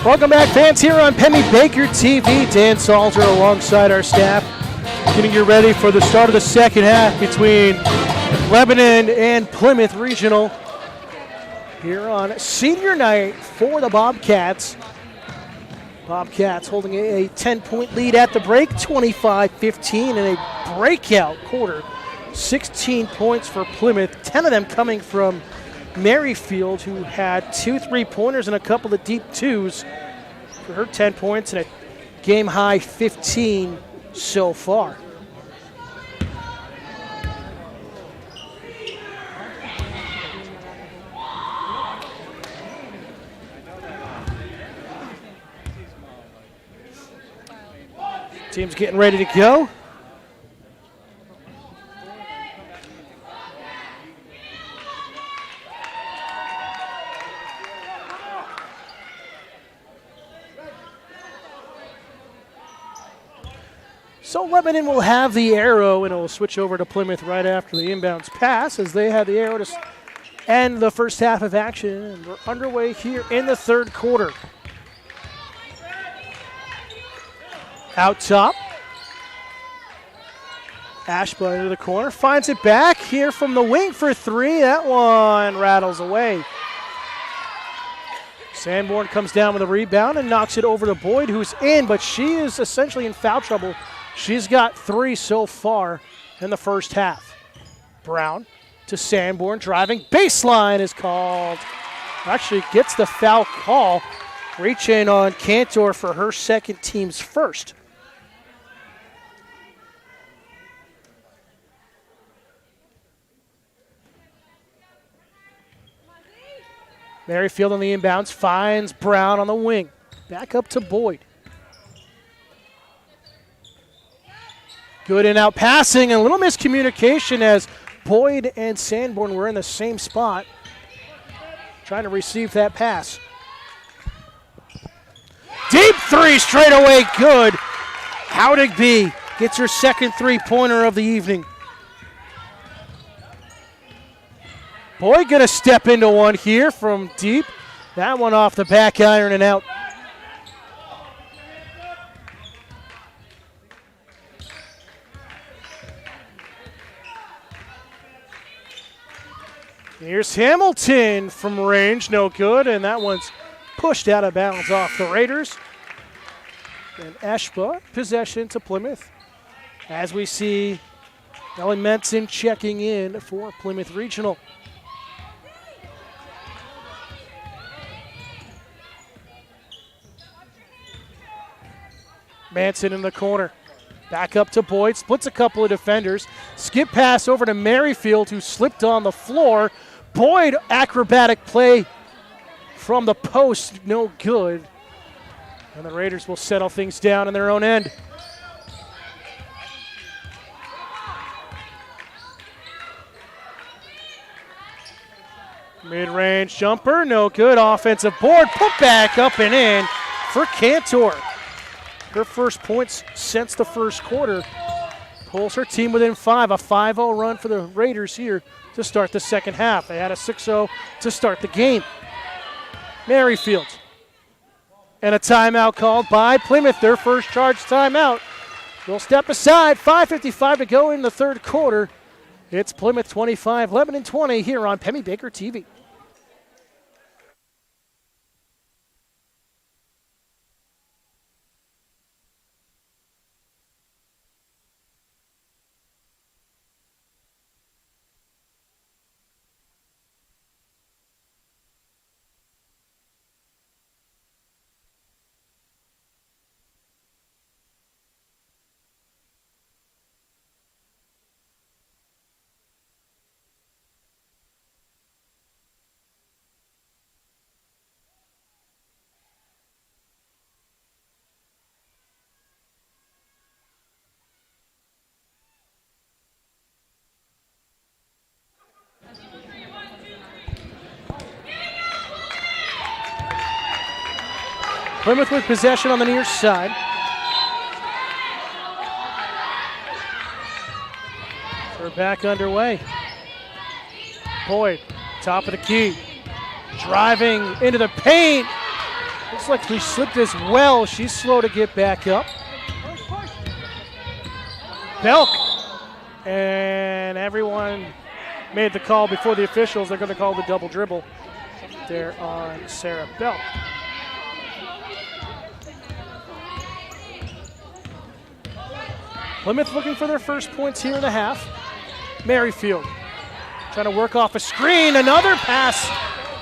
Welcome back, fans, here on Penny Baker TV. Dan Salter alongside our staff, getting you ready for the start of the second half between Lebanon and Plymouth Regional here on senior night for the Bobcats. Bobcats holding a 10-point lead at the break, 25-15 in a breakout quarter. 16 points for Plymouth, 10 of them coming from Merrifield, who had 2 3-pointers and a couple of deep twos for her 10 points and a game-high 15 so far. Team's getting ready to go. So Lebanon will have the arrow, and it will switch over to Plymouth right after the inbounds pass, as they had the arrow to end the first half of action. And we're underway here in the third quarter. Out top. Ashba into the corner, finds it back here from the wing for 3. That one rattles away. Sanborn comes down with a rebound and knocks it over to Boyd, who's in, but she is essentially in foul trouble. She's got 3 so far in the first half. Brown to Sanborn, driving. Baseline is called. Actually gets the foul call. Reach in on Cantor for her second, team's first. Merrifield on the inbounds, finds Brown on the wing. Back up to Boyd. Good in-out passing, and a little miscommunication as Boyd and Sanborn were in the same spot, trying to receive that pass. Deep 3 straight away, good. Howdigby gets her second 3-pointer of the evening. Boyd gonna step into one here from deep. That one off the back iron and out. Here's Hamilton from range, no good, and that one's pushed out of bounds off the Raiders. And Ashba, possession to Plymouth. As we see Ellen Menson checking in for Plymouth Regional. Manson in the corner. Back up to Boyd, splits a couple of defenders. Skip pass over to Merrifield, who slipped on the floor. Boyd, acrobatic play from the post, no good. And the Raiders will settle things down in their own end. Mid-range jumper, no good. Offensive board, put back up and in for Cantor. Her first points since the first quarter. Pulls her team within 5. A 5-0 run for the Raiders here to start the second half. They had a 6-0 to start the game. Merrifield. And a timeout called by Plymouth, their first charge timeout. They'll step aside, 5:55 to go in the third quarter. It's Plymouth 25, Lebanon 20 here on Pemmy Baker TV. Plymouth with possession on the near side. We're back underway. Boyd, top of the key. Driving into the paint. Looks like she slipped as well. She's slow to get back up. Belk. And everyone made the call before the officials. They're going to call the double dribble there on Sarah Belk. Plymouth looking for their first points here in the half. Merrifield trying to work off a screen. Another pass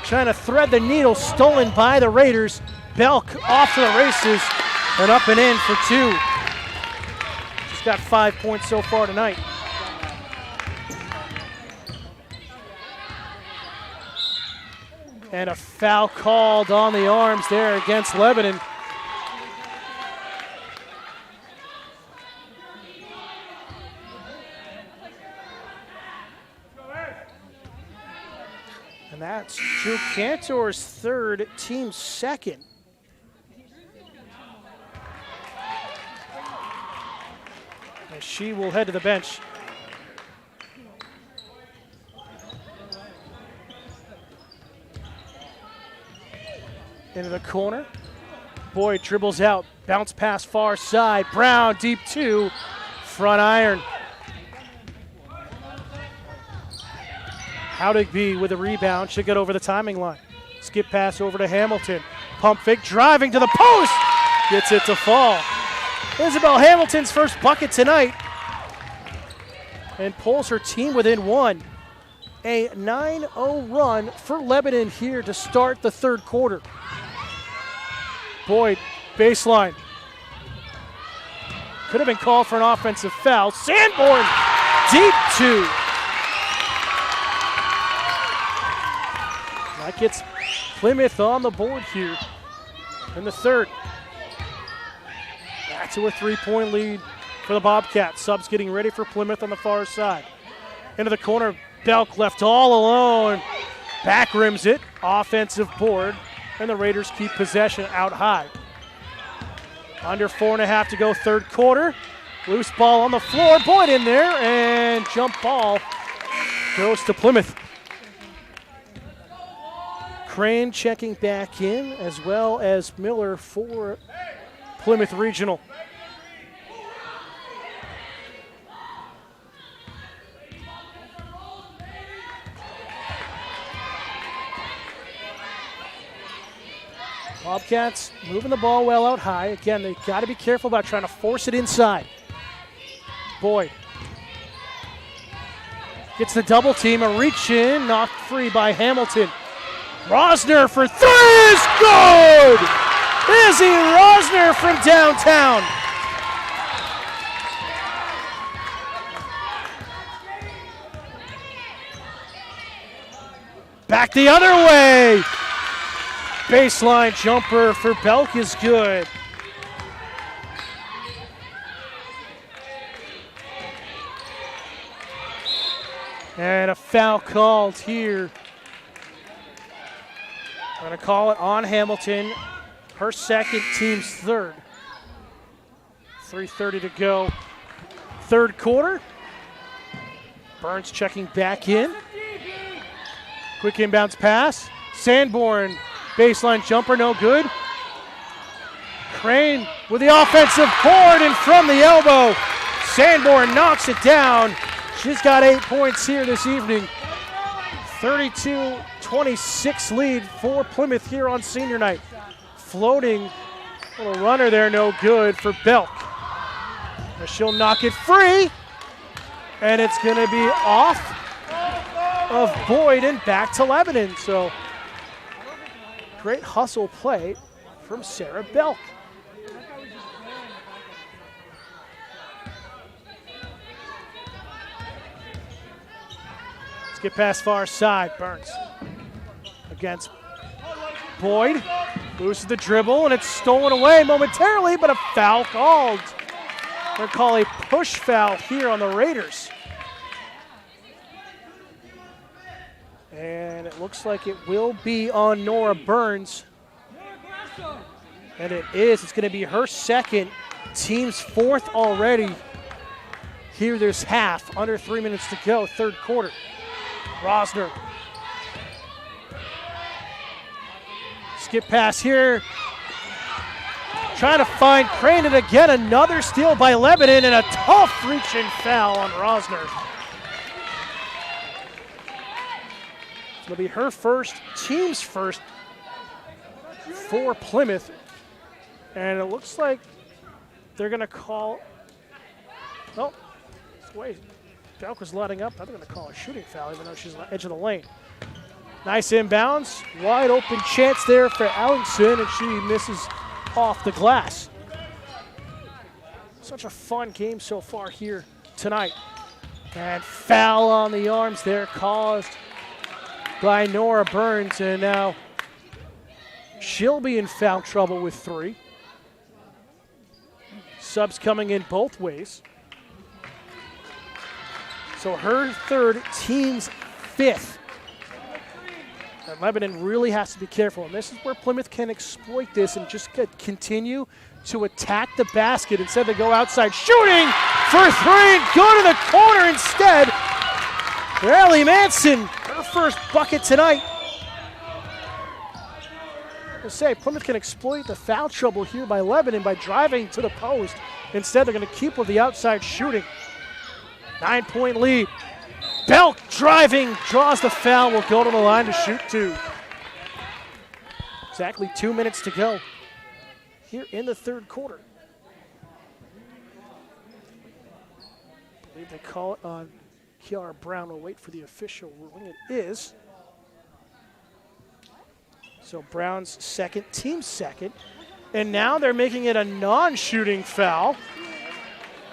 trying to thread the needle, stolen by the Raiders. Belk off to the races and up and in for 2. She's got 5 points so far tonight. And a foul called on the arms there against Lebanon. And that's Drew Cantor's third, team second. As she will head to the bench. Into the corner. Boyd dribbles out, bounce pass far side. Brown deep 2, front iron. Howdigby with a rebound, should get over the timing line. Skip pass over to Hamilton. Pump fake, driving to the post. Gets it to fall. Isabel Hamilton's first bucket tonight. And pulls her team within 1. A 9-0 run for Lebanon here to start the third quarter. Boyd, baseline. Could have been called for an offensive foul. Sanborn, deep 2. That gets Plymouth on the board here in the third. Back to a 3-point lead for the Bobcats. Subs getting ready for Plymouth on the far side. Into the corner, Belk left all alone. Back rims it, offensive board, and the Raiders keep possession out high. Under 4.5 to go, third quarter. Loose ball on the floor, Boyd in there, and jump ball goes to Plymouth. Crane checking back in, as well as Miller for Plymouth Regional. Bobcats moving the ball well out high. Again, they got to be careful about trying to force it inside. Boyd gets the double team, a reach in, knocked free by Hamilton. Rosner for 3 is good! Izzy Rosner from downtown. Back the other way. Baseline jumper for Belk is good. And a foul called here. Going to call it on Hamilton. Her second, team's third. 3:30 to go. Third quarter. Burns checking back in. Quick inbounds pass. Sanborn, baseline jumper, no good. Crane with the offensive board and from the elbow. Sanborn knocks it down. She's got 8 points here this evening. 32-26 lead for Plymouth here on senior night. Floating little runner there, no good for Belk. But she'll knock it free. And it's going to be off of Boyd and back to Lebanon. So great hustle play from Sarah Belk. Let's get past far side. Burns against Boyd. Loses the dribble and it's stolen away momentarily, but a foul called. They're going to call a push foul here on the Raiders. And it looks like it will be on Nora Burns. And it is. It's going to be her second, team's fourth already. Here this half, under 3 minutes to go, third quarter. Rosner. Skip pass here. Trying to find Crane, and again another steal by Lebanon and a tough reach-in foul on Rosner. It's going to be her first, team's first for Plymouth. And it looks like they're going to call, well, the way Belk was letting up, they're going to call a shooting foul even though she's on the edge of the lane. Nice inbounds, wide open chance there for Ellingson, and she misses off the glass. Such a fun game so far here tonight. And foul on the arms there caused by Nora Burns, and now she'll be in foul trouble with 3. Subs coming in both ways. So her third, team's 5th. And Lebanon really has to be careful, and this is where Plymouth can exploit this and just continue to attack the basket. Instead, they go outside shooting for 3 and go to the corner instead. Ellie Manson, her first bucket tonight. I say Plymouth can exploit the foul trouble here by Lebanon by driving to the post. Instead, they're going to keep with the outside shooting. 9-point lead. Belk driving, draws the foul, will go to the line to shoot 2. Exactly 2 minutes to go here in the third quarter. I believe they call it on Kiara Brown. We'll wait for the official ruling. It is. So Brown's second, team's second. And now they're making it a non-shooting foul.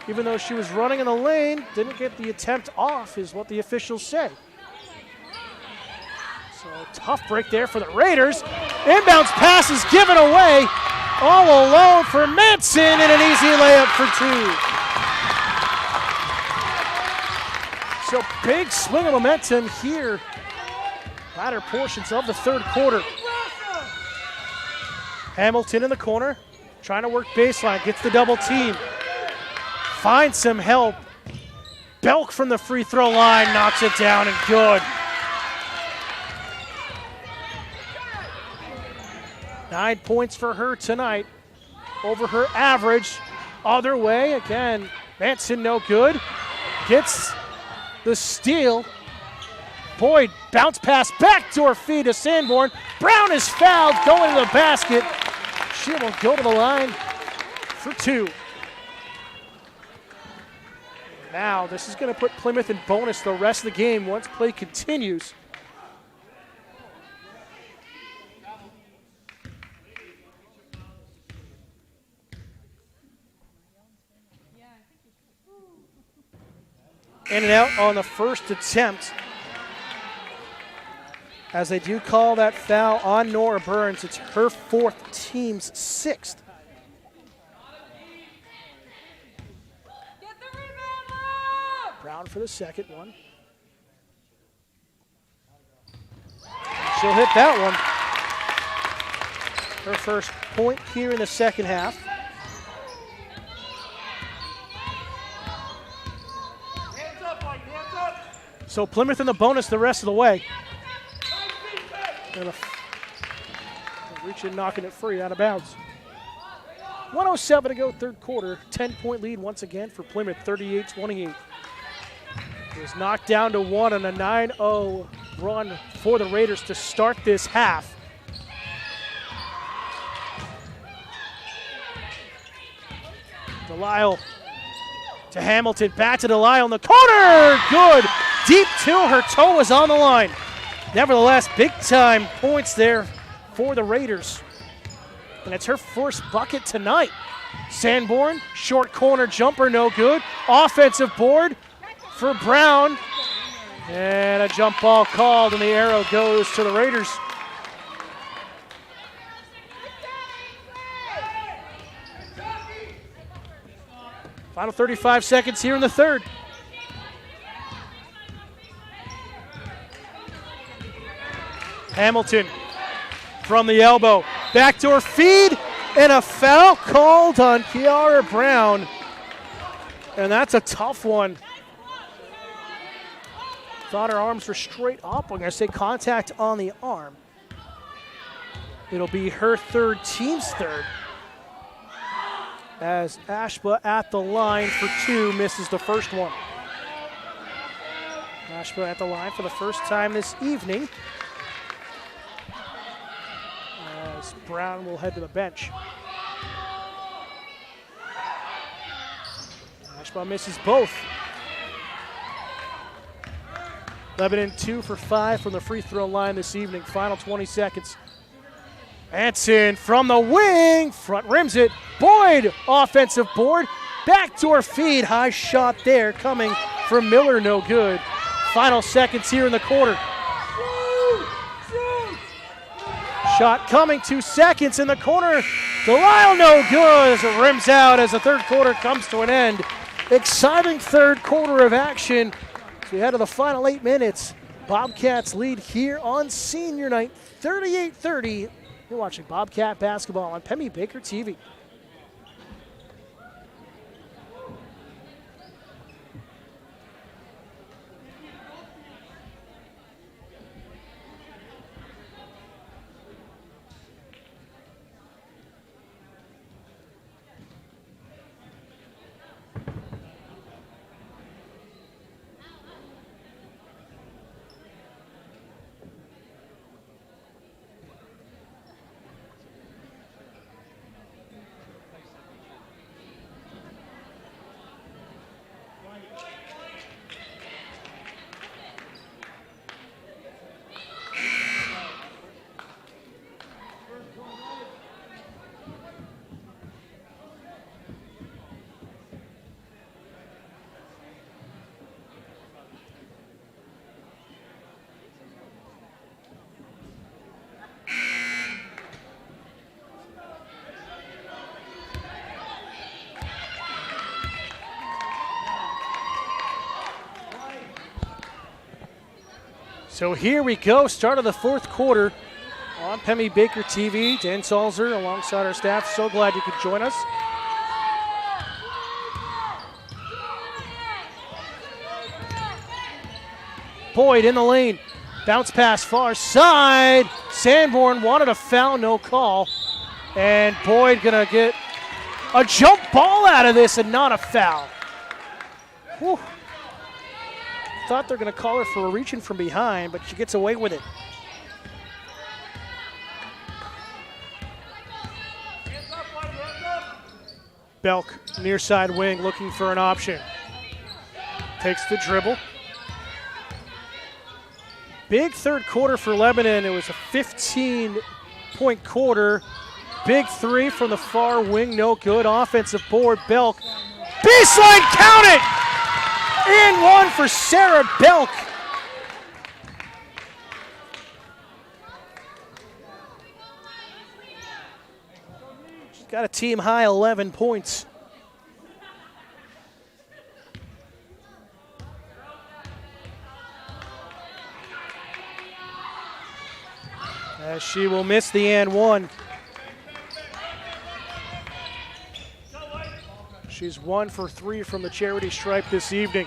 Even though she was running in the lane, didn't get the attempt off, is what the officials say. So tough break there for the Raiders. Inbounds pass is given away. All alone for Manson, and an easy layup for 2. So big swing of momentum here. Latter portions of the third quarter. Hamilton in the corner, trying to work baseline, gets the double team. Finds some help. Belk from the free throw line knocks it down and good. 9 points for her tonight. Over her average. Other way, again, Manson no good. Gets the steal. Boyd, bounce pass, backdoor feed to Sanborn. Brown is fouled, going to the basket. She will go to the line for 2. Now, this is going to put Plymouth in bonus the rest of the game once play continues. In and out on the first attempt. as they do call that foul on Nora Burns. It's her fourth, team's sixth. Brown for the second one. She'll hit that one. Her first point here in the second half. So Plymouth in the bonus the rest of the way. And reaching, knocking it free out of bounds. 1:07 to go, third quarter. 10-point lead once again for Plymouth, 38-28. It was knocked down to 1 on a 9-0 run for the Raiders to start this half. Delisle to Hamilton, back to Delisle in the corner, good, deep two, her toe was on the line. Nevertheless, big time points there for the Raiders. And it's her first bucket tonight. Sanborn, short corner jumper, no good. Offensive board for Brown. And a jump ball called, and the arrow goes to the Raiders. Final 35 seconds here in the third. Hamilton from the elbow. Backdoor feed, and a foul called on Kiara Brown. And that's a tough one. Thought her arms were straight up. I'm going to say contact on the arm. It'll be her third, team's third. As Ashba at the line for two, misses the first one. Ashba at the line for the first time this evening. As Brown will head to the bench. Ashba misses both. Lebanon 2 for 5 from the free throw line this evening. Final 20 seconds. Anson from the wing, front rims it. Boyd, offensive board, backdoor feed, high shot there coming from Miller, no good. Final seconds here in the quarter. Shot coming, 2 seconds in the corner. Delisle, no good as it rims out as the third quarter comes to an end. Exciting third quarter of action. So we head to the final 8 minutes. Bobcats lead here on senior night, 38-30. You're watching Bobcat basketball on Pemmy Baker TV. So here we go, start of the fourth quarter on Pemmy Baker TV. Dan Salzer alongside our staff. So glad you could join us. Boyd in the lane. Bounce pass far side. Sanborn wanted a foul, no call. And Boyd gonna get a jump ball out of this and not a foul. Whew. Thought they're going to call her for a reaching from behind, but she gets away with it. Belk, near side wing, looking for an option. Takes the dribble. Big third quarter for Lebanon. It was a 15-point quarter. Big three from the far wing, no good. Offensive board, Belk. Baseline, count it! In one for Sarah Belk. got a team high 11 points. As she will miss the and one. She's 1 for 3 from the charity stripe this evening.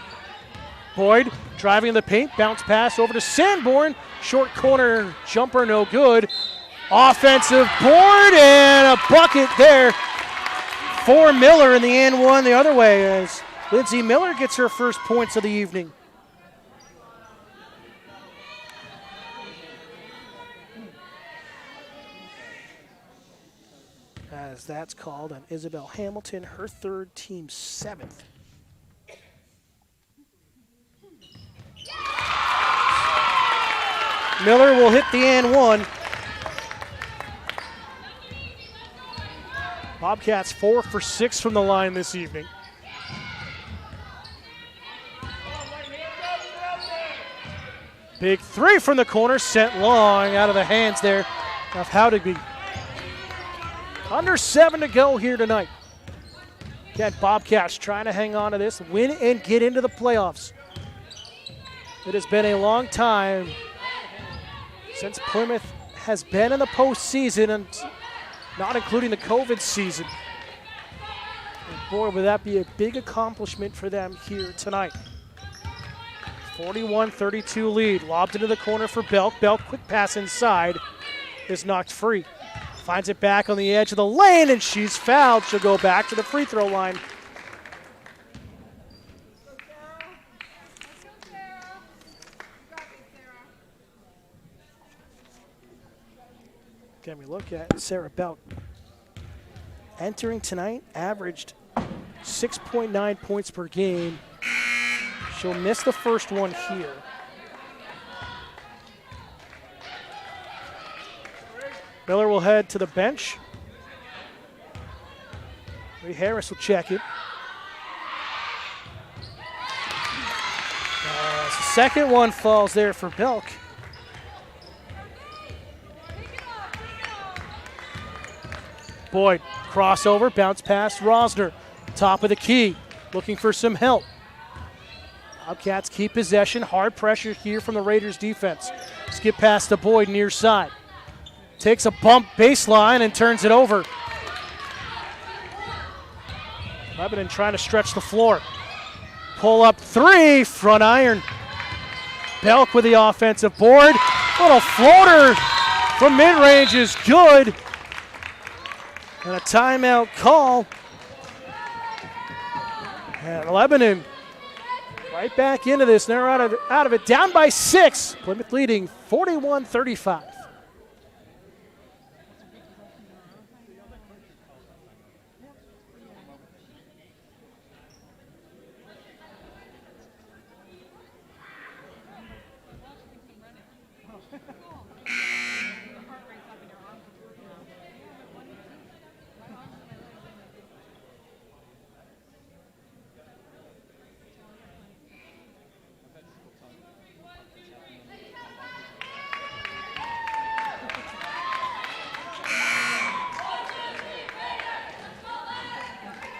Boyd driving in the paint, bounce pass over to Sanborn. Short corner jumper, no good. Offensive board and a bucket there for Miller in the and one the other way as Lindsay Miller gets her first points of the evening. As that's called on Isabel Hamilton, her third, team 7th. Miller will hit the and one. Bobcats 4 for 6 from the line this evening. Big three from the corner, sent long out of the hands there of Howdigby. Under 7 to go here tonight. Again, Bobcats trying to hang on to this, win and get into the playoffs. It has been a long time since Plymouth has been in the postseason, and not including the COVID season. And boy, would that be a big accomplishment for them here tonight. 41-32 lead, lobbed into the corner for Belk. Belk, quick pass inside, is knocked free. Finds it back on the edge of the lane, and she's fouled. She'll go back to the free throw line. Again, we look at Sarah Belk. Entering tonight, averaged 6.9 points per game. She'll miss the first one here. Miller will head to the bench. Ray Harris will check it. The second one falls there for Belk. Boyd, crossover, bounce pass, Rosner. Top of the key, looking for some help. Bobcats keep possession, hard pressure here from the Raiders defense. Skip pass to Boyd near side. Takes a bump baseline and turns it over. Lebanon trying to stretch the floor. Pull up three, front iron. Belk with the offensive board. Little floater from mid-range is good. And a timeout call. And Lebanon right back into this. They're out of it. Down by 6. Plymouth leading 41-35.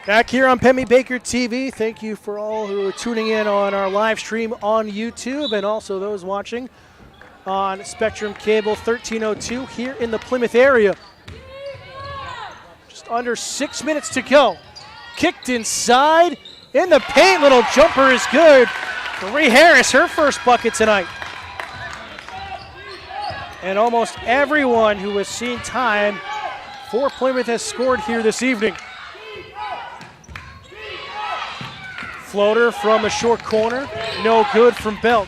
Back here on Pemmy Baker TV, thank you for all who are tuning in on our live stream on YouTube and also those watching on Spectrum Cable 1302 here in the Plymouth area. Just under 6 minutes to go. Kicked inside, in the paint, little jumper is good. Marie Harris, her first bucket tonight. And almost everyone who has seen time for Plymouth has scored here this evening. Floater from the short corner, no good from Belk.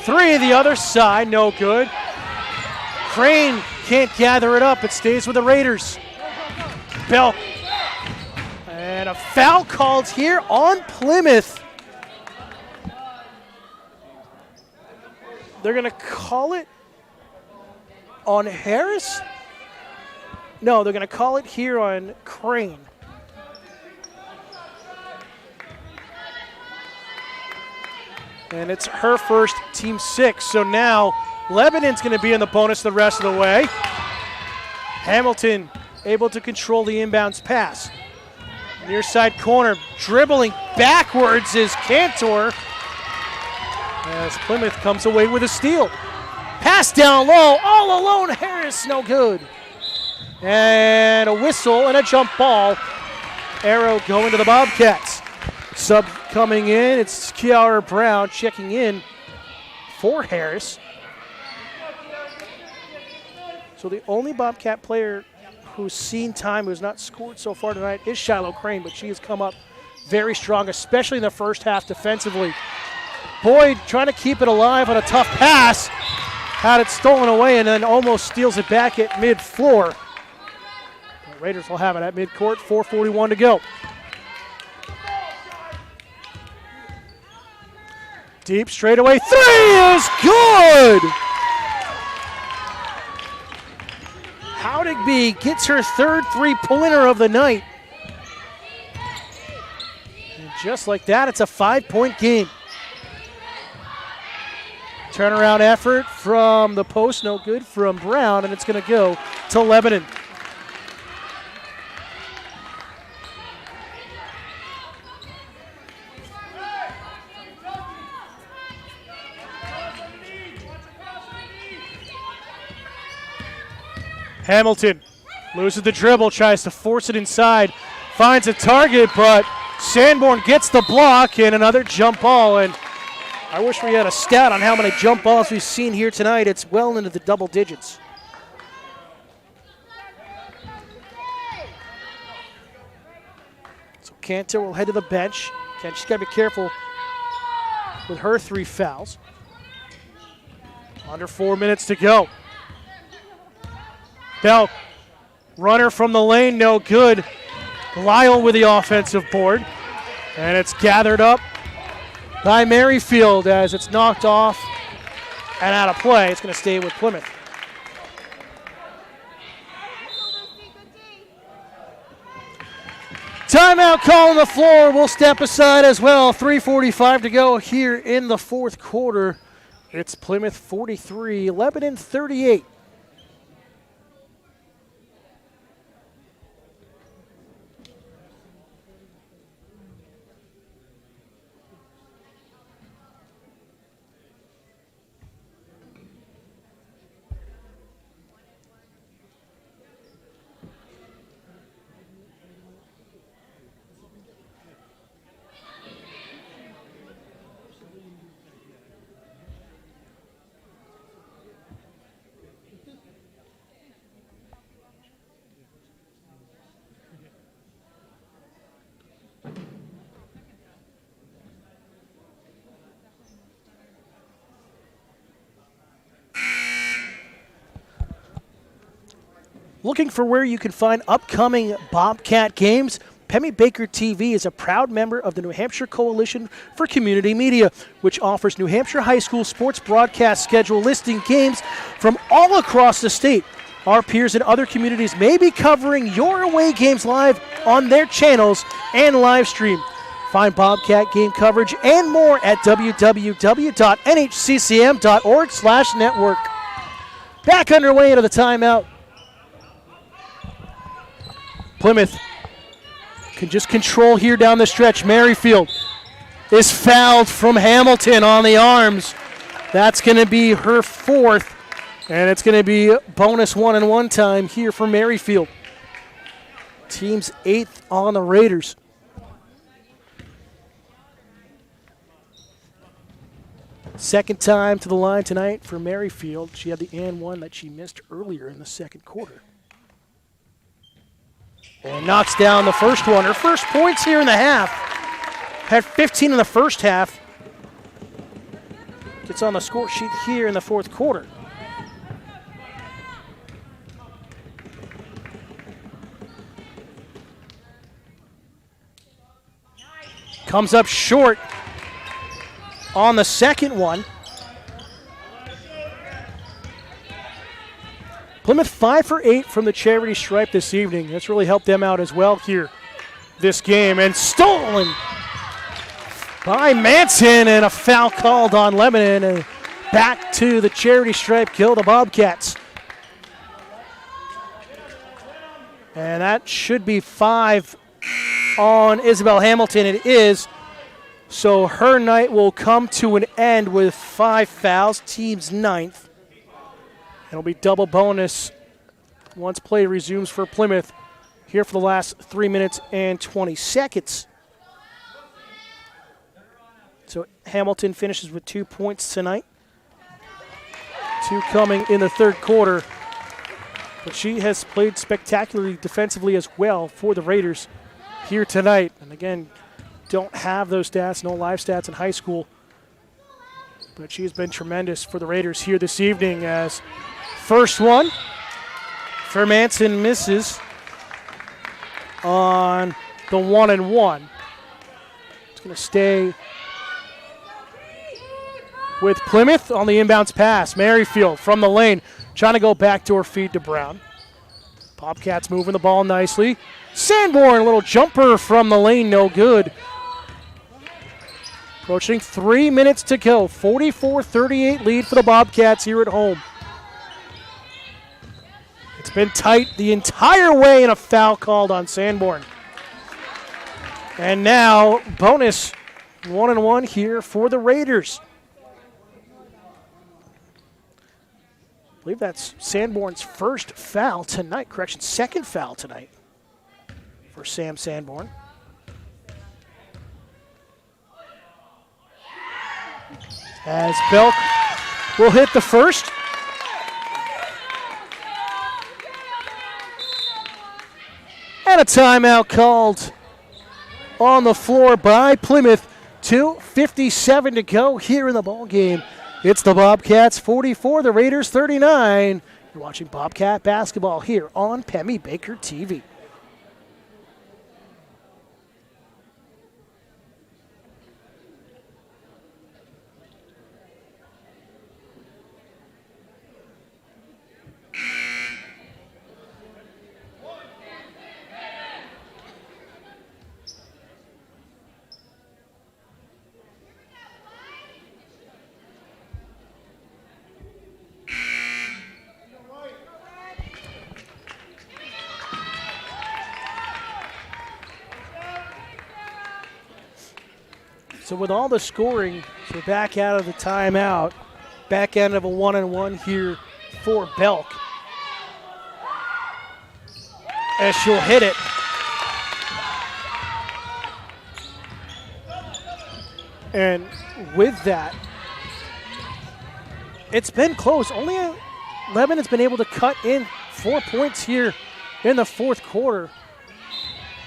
Three the other side, no good. Crane can't gather it up, it stays with the Raiders. Belk. And a foul called here on Plymouth. They're gonna call it on Harris? No, they're gonna call it here on Crane. And it's her first, team 6. So now Lebanon's going to be in the bonus the rest of the way. Hamilton able to control the inbounds pass. Near side corner, dribbling backwards is Cantor as Plymouth comes away with a steal. Pass down low, all alone, Harris, no good. And a whistle and a jump ball. Arrow going to the Bobcats. Sub coming in, it's Kiara Brown checking in for Harris. So the only Bobcat player who's seen time, who's not scored so far tonight, is Shiloh Crane, but she has come up very strong, especially in the first half defensively. Boyd trying to keep it alive on a tough pass. Had it stolen away and then almost steals it back at mid-floor. The Raiders will have it at midcourt, 4:41 to go. Deep straightaway three is good! Howdigby gets her third three-pointer of the night. And just like that, it's a 5-point game. Turnaround effort from the post, no good from Brown, and it's going to go to Lebanon. Hamilton loses the dribble, tries to force it inside, finds a target, but Sanborn gets the block and another jump ball. And I wish we had a stat on how many jump balls we've seen here tonight. It's well into the double digits. So Cantor will head to the bench. She's got to be careful with her 3 fouls. Under 4 minutes to go. Bell, runner from the lane, no good. Lyle with the offensive board. And it's gathered up by Merrifield as it's knocked off and out of play. It's going to stay with Plymouth. Timeout call on the floor. We'll step aside as well. 3:45 to go here in the fourth quarter. It's Plymouth 43, Lebanon 38. Looking for where you can find upcoming Bobcat games? Pemmy Baker TV is a proud member of the New Hampshire Coalition for Community Media, which offers New Hampshire high school sports broadcast schedule listing games from all across the state. Our peers in other communities may be covering your away games live on their channels and live stream. Find Bobcat game coverage and more at www.nhccm.org/network. Back underway into the timeout. Plymouth can just control here down the stretch. Merrifield is fouled from Hamilton on the arms. That's going to be her 4th, and it's going to be bonus 1-and-1 time here for Merrifield. Team's 8th on the Raiders. Second time to the line tonight for Merrifield. She had the and one that she missed earlier in the second quarter. And knocks down the first one. Her first points here in the half. Had 15 in the first half. Gets on the score sheet here in the fourth quarter. Comes up short on the second one. Plymouth 5 for 8 from the charity stripe this evening. That's really helped them out as well here this game. And stolen by Manson, and a foul called on Lebanon. And back to the charity stripe, kill the Bobcats. And that should be 5 on Isabel Hamilton. It is. So her night will come to an end with 5 fouls, team's 9th. It'll be double bonus once play resumes for Plymouth here for the last 3 minutes and 20 seconds. So Hamilton finishes with 2 points tonight. 2 coming in the third quarter. But she has played spectacularly defensively as well for the Raiders here tonight. And again, don't have those stats, no live stats in high school. But she has been tremendous for the Raiders here this evening as first one for Manson misses on the 1-and-1. It's going to stay with Plymouth on the inbounds pass. Merrifield from the lane, trying to go backdoor feed to Brown. Bobcats moving the ball nicely. Sanborn, a little jumper from the lane, no good. Approaching 3 minutes to go. 44-38 lead for the Bobcats here at home. It's been tight the entire way and a foul called on Sanborn. And now bonus 1-and-1 here for the Raiders. I believe that's Sanborn's first foul tonight. Correction, second foul tonight for Sam Sanborn. As Belk will hit the first. And a timeout called on the floor by Plymouth. 2:57 to go here in the ball game. It's the Bobcats 44, the Raiders 39. You're watching Bobcat basketball here on Pemmy Baker TV. So with all the scoring, so back out of the timeout, back end of a 1-and-1 here for Belk. As she'll hit it. And with that, it's been close. Only Lebanon has been able to cut in 4 points here in the fourth quarter.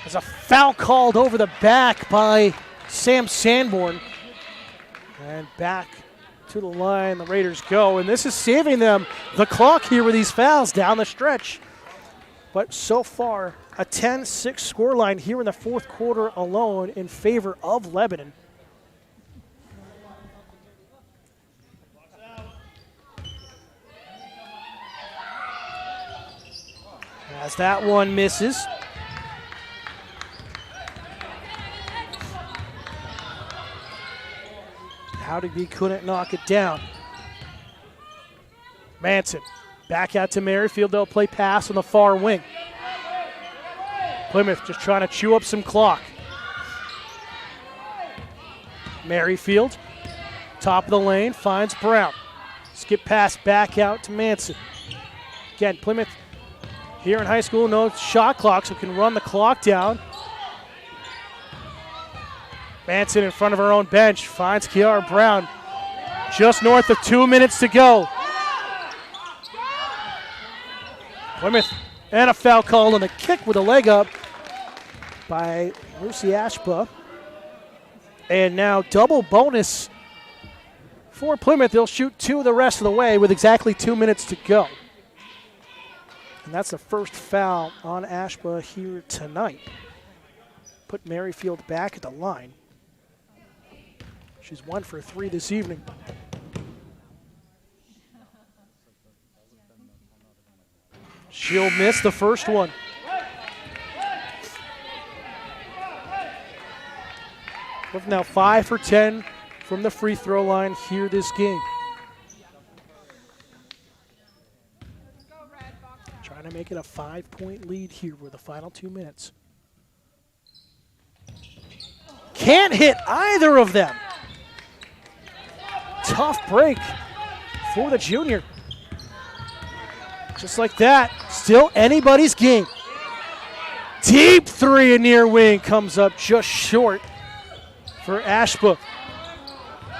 There's a foul called over the back by Sam Sanborn. And back to the line the Raiders go. And this is saving them the clock here with these fouls down the stretch. But so far, a 10-6 scoreline here in the fourth quarter alone in favor of Lebanon. As that one misses. Howdy couldn't knock it down. Manson back out to Merrifield. They'll play pass on the far wing. Plymouth just trying to chew up some clock. Merrifield, top of the lane, finds Brown. Skip pass back out to Manson. Again, Plymouth here in high school, no shot clock, so can run the clock down. Manson in front of her own bench, finds Kiara Brown. Just north of 2 minutes to go. Plymouth, and a foul call on the kick with a leg up by Lucy Ashba. And now double bonus for Plymouth. They'll shoot 2 the rest of the way with exactly 2 minutes to go. And that's the first foul on Ashba here tonight. Put Merrifield back at the line. She's 1 for 3 this evening. She'll miss the first one. With now 5 for 10 from the free throw line here this game. Trying Trying to make it a 5-point lead here with the final 2 minutes. Can't hit either of them. Tough break for the junior. Just like that, still anybody's game. Deep three and near wing comes up just short for Ashba.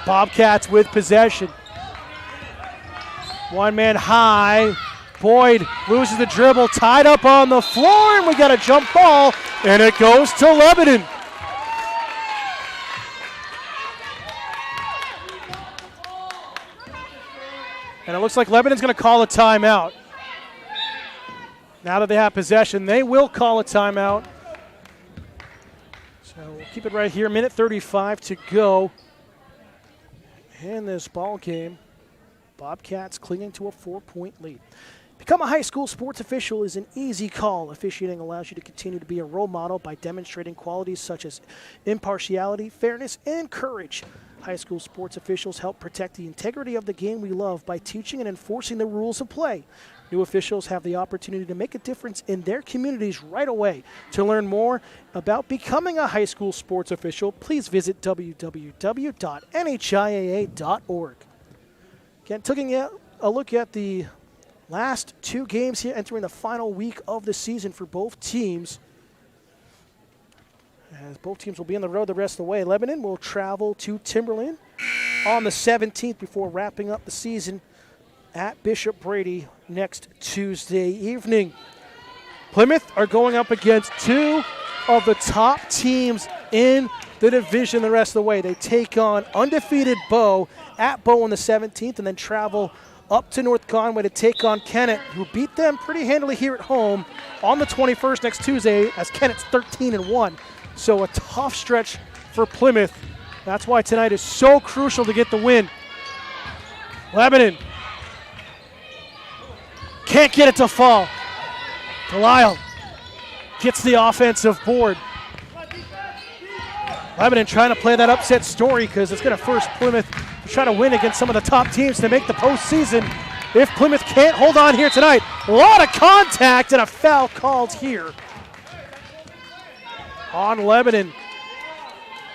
Bobcats with possession. One man high. Boyd loses the dribble, tied up on the floor, and we got a jump ball, and it goes to Lebanon. And it looks like Lebanon's going to call a timeout. Now that they have possession, they will call a timeout. So we'll keep it right here. Minute 35 to go in this ball game. Bobcats clinging to a 4-point lead. Become a high school sports official is an easy call. Officiating allows you to continue to be a role model by demonstrating qualities such as impartiality, fairness, and courage. High school sports officials help protect the integrity of the game we love by teaching and enforcing the rules of play. New officials have the opportunity to make a difference in their communities right away. To learn more about becoming a high school sports official, please visit www.nhiaa.org. Again, taking a look at the last 2 games here, entering the final week of the season for both teams. As both teams will be on the road the rest of the way. Lebanon will travel to Timberland on the 17th before wrapping up the season at Bishop Brady next Tuesday evening. Plymouth are going up against 2 of the top teams in the division the rest of the way. They take on undefeated Bow at Bow on the 17th and then travel up to North Conway to take on Kennett, who beat them pretty handily here at home on the 21st next Tuesday, as Kennett's 13-1. So a tough stretch for Plymouth. That's why tonight is so crucial to get the win. Lebanon can't get it to fall. Delisle gets the offensive board. Lebanon trying to play that upset story because it's going to force Plymouth to try to win against some of the top teams to make the postseason. If Plymouth can't hold on here tonight, a lot of contact and a foul called here on Lebanon.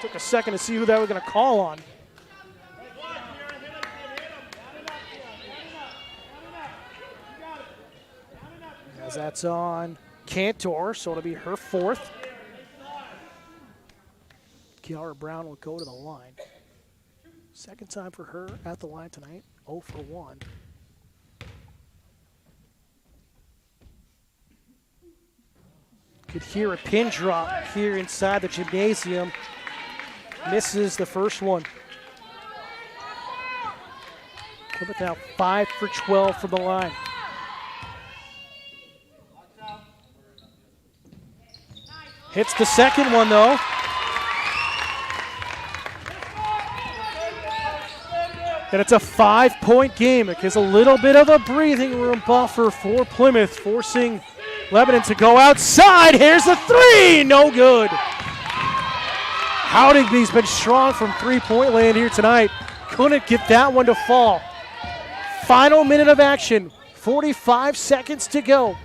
Took a second to see who they were going to call on. As that's on Cantor, so it'll be her 4th. Kiara Brown will go to the line. Second time for her at the line tonight, 0 for 1. Could hear a pin drop here inside the gymnasium. Misses the first one. Plymouth now 5 for 12 from the line. Hits the second one though. And it's a 5-point game. It gives a little bit of a breathing room buffer for Plymouth, forcing Lebanon to go outside. Here's the 3, no good. Howdigby's been strong from 3-point land here tonight. Couldn't get that one to fall. Final minute of action, 45 seconds to go.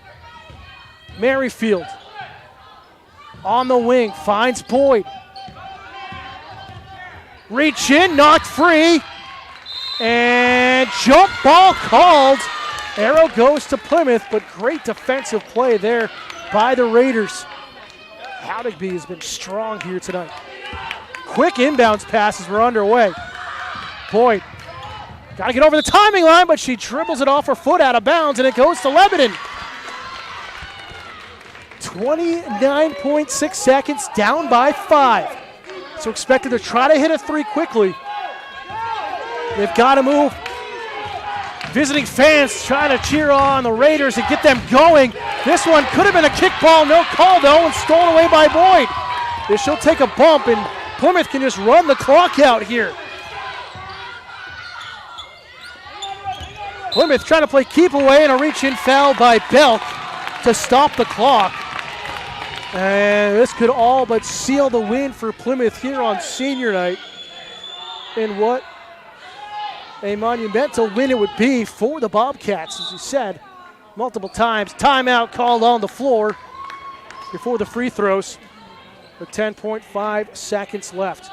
Merrifield on the wing, finds Boyd. Reach in, knocked free. And jump ball called. Arrow goes to Plymouth, but great defensive play there by the Raiders. Howdigby has been strong here tonight. Quick inbounds passes were underway. Boyd got to get over the timing line, but she dribbles it off her foot out of bounds, and it goes to Lebanon. 29.6 seconds, down by 5. So expected to try to hit a 3 quickly. They've got to move. Visiting fans trying to cheer on the Raiders and get them going. This one could have been a kickball, no call though, and stolen away by Boyd. She'll take a bump, and Plymouth can just run the clock out here. Plymouth trying to play keep away, and a reach-in foul by Belk to stop the clock. And this could all but seal the win for Plymouth here on senior night. And what a monumental win it would be for the Bobcats, as you said. multiple times. Timeout called on the floor before the free throws with 10.5 seconds left.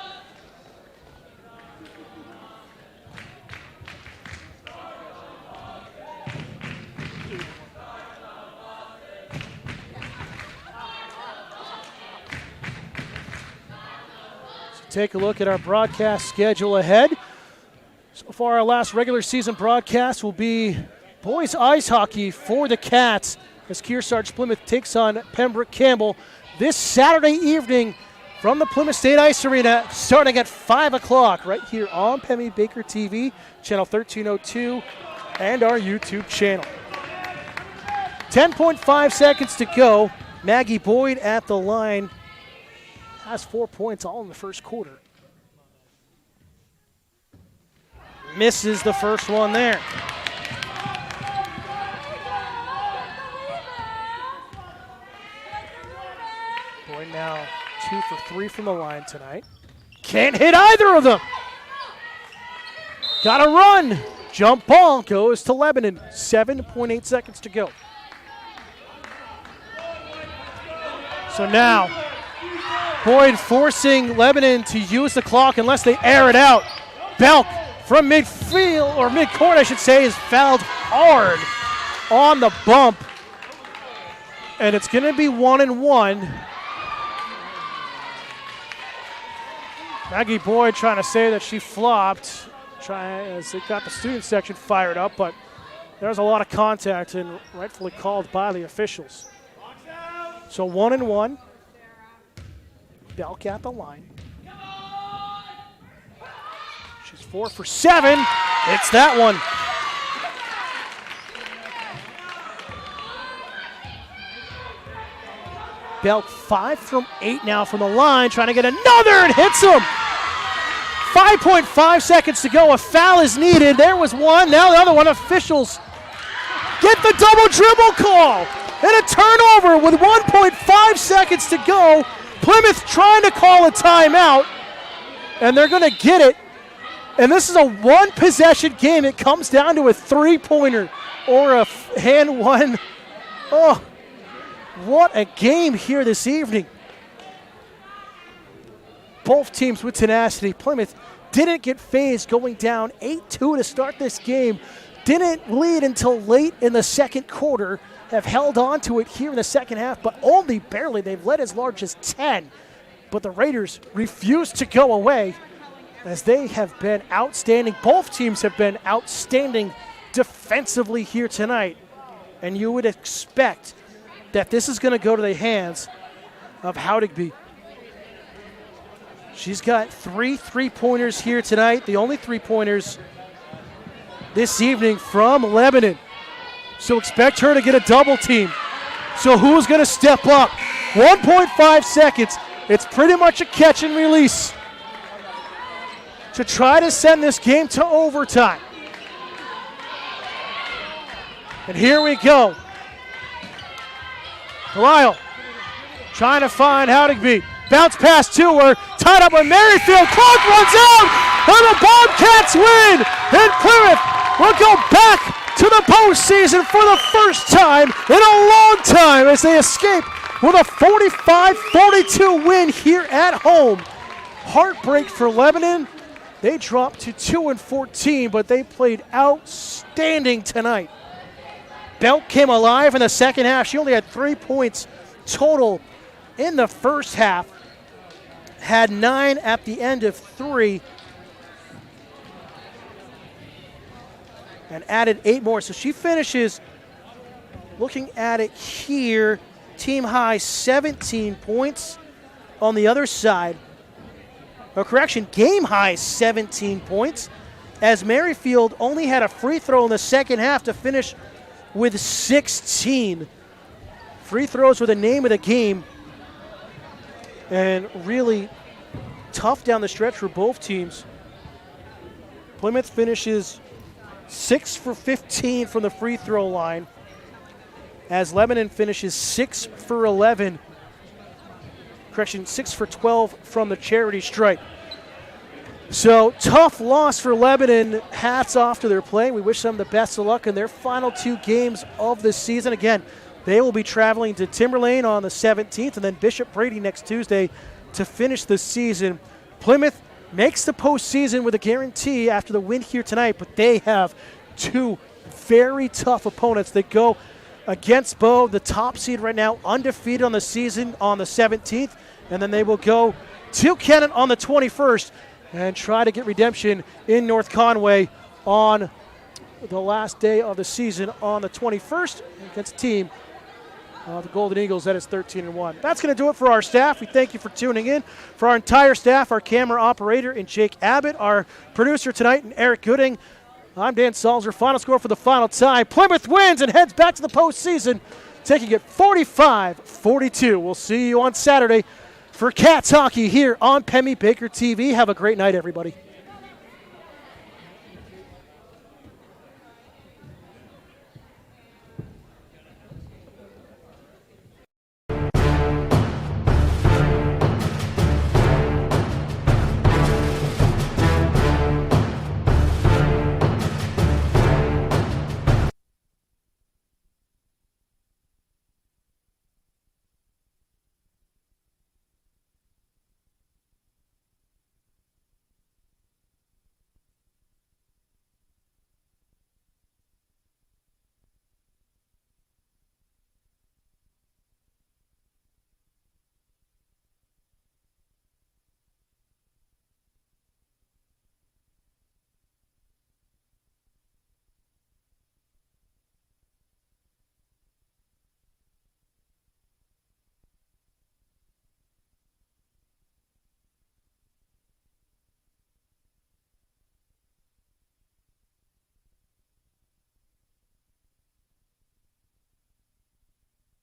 Take a look at our broadcast schedule ahead. So far, our last regular season broadcast will be boys ice hockey for the Cats as Kearsarge Plymouth takes on Pembroke Campbell this Saturday evening from the Plymouth State Ice Arena starting at 5 o'clock right here on Pemmy Baker TV, channel 1302, and our YouTube channel. 10.5 seconds to go. Maggie Boyd at the line. Has 4 points all in the first quarter. Misses the first one there. Boyd now 2 for 3 from the line tonight. Can't hit either of them. Got to run. Jump ball goes to Lebanon. 7.8 seconds to go. So now, Boyd forcing Lebanon to use the clock unless they air it out. Belk from midfield, or midcourt I should say, is fouled hard on the bump. And it's going to be 1-1. Maggie Boyd trying to say that she flopped, as it got the student section fired up, but there was a lot of contact and rightfully called by the officials. So 1-1. Belk at the line. She's 4 for 7. It's that one. Belk 5 from 8 now from the line, trying to get another and hits him. 5.5 seconds to go. A foul is needed. There was one. Now the other one. Officials get the double dribble call and a turnover with 1.5 seconds to go. Plymouth trying to call a timeout, and they're going to get it. And this is a one-possession game. It comes down to a three-pointer or a hand one. Oh, what a game here this evening. Both teams with tenacity. Plymouth didn't get phased going down 8-2 to start this game. Didn't lead until late in the second quarter. Have held on to it here in the second half, but only barely. They've led as large as 10. But the Raiders refuse to go away as they have been outstanding. Both teams have been outstanding defensively here tonight. And you would expect that this is going to go to the hands of Howdigby. She's got 3 3-pointers here tonight. The only 3-pointers this evening from Lebanon. So expect her to get a double team. So who's going to step up? 1.5 seconds. It's pretty much a catch and release to try to send this game to overtime. And here we go. Lyle trying to find Howdigby. Bounce pass to her. Tied up with Merrifield. Clock runs out. And the Bobcats win. And Plymouth will go back to the postseason for the first time in a long time as they escape with a 45-42 win here at home. Heartbreak for Lebanon. They dropped to 2-14, but they played outstanding tonight. Belk came alive in the second half. She only had 3 points total in the first half. Had 9 at the end of 3. And added 8 more. So she finishes, looking at it here, team high 17 points on the other side. Or correction, game high 17 points, as Merrifield only had a free throw in the second half to finish with 16. Free throws were the name of the game. And really tough down the stretch for both teams. Plymouth finishes 6 for 15 from the free throw line, as Lebanon finishes 6 for 11. Correction, 6 for 12 from the charity stripe. So tough loss for Lebanon. Hats off to their play. We wish them the best of luck in their final 2 games of the season. Again, they will be traveling to Timberlane on the 17th and then Bishop Brady next Tuesday to finish the season. Plymouth makes the postseason with a guarantee after the win here tonight, but they have 2 very tough opponents that go against Bow, the top seed right now, undefeated on the season on the 17th, and then they will go to Kennet on the 21st and try to get redemption in North Conway on the last day of the season on the 21st against a team, the Golden Eagles, that is 13-1. That's going to do it for our staff. We thank you for tuning in. For our entire staff, our camera operator and Jake Abbott, our producer tonight and Eric Gooding, I'm Dan Salzer. Final score for the final tie. Plymouth wins and heads back to the postseason, taking it 45-42. We'll see you on Saturday for Cats hockey here on Pemmy Baker TV. Have a great night, everybody.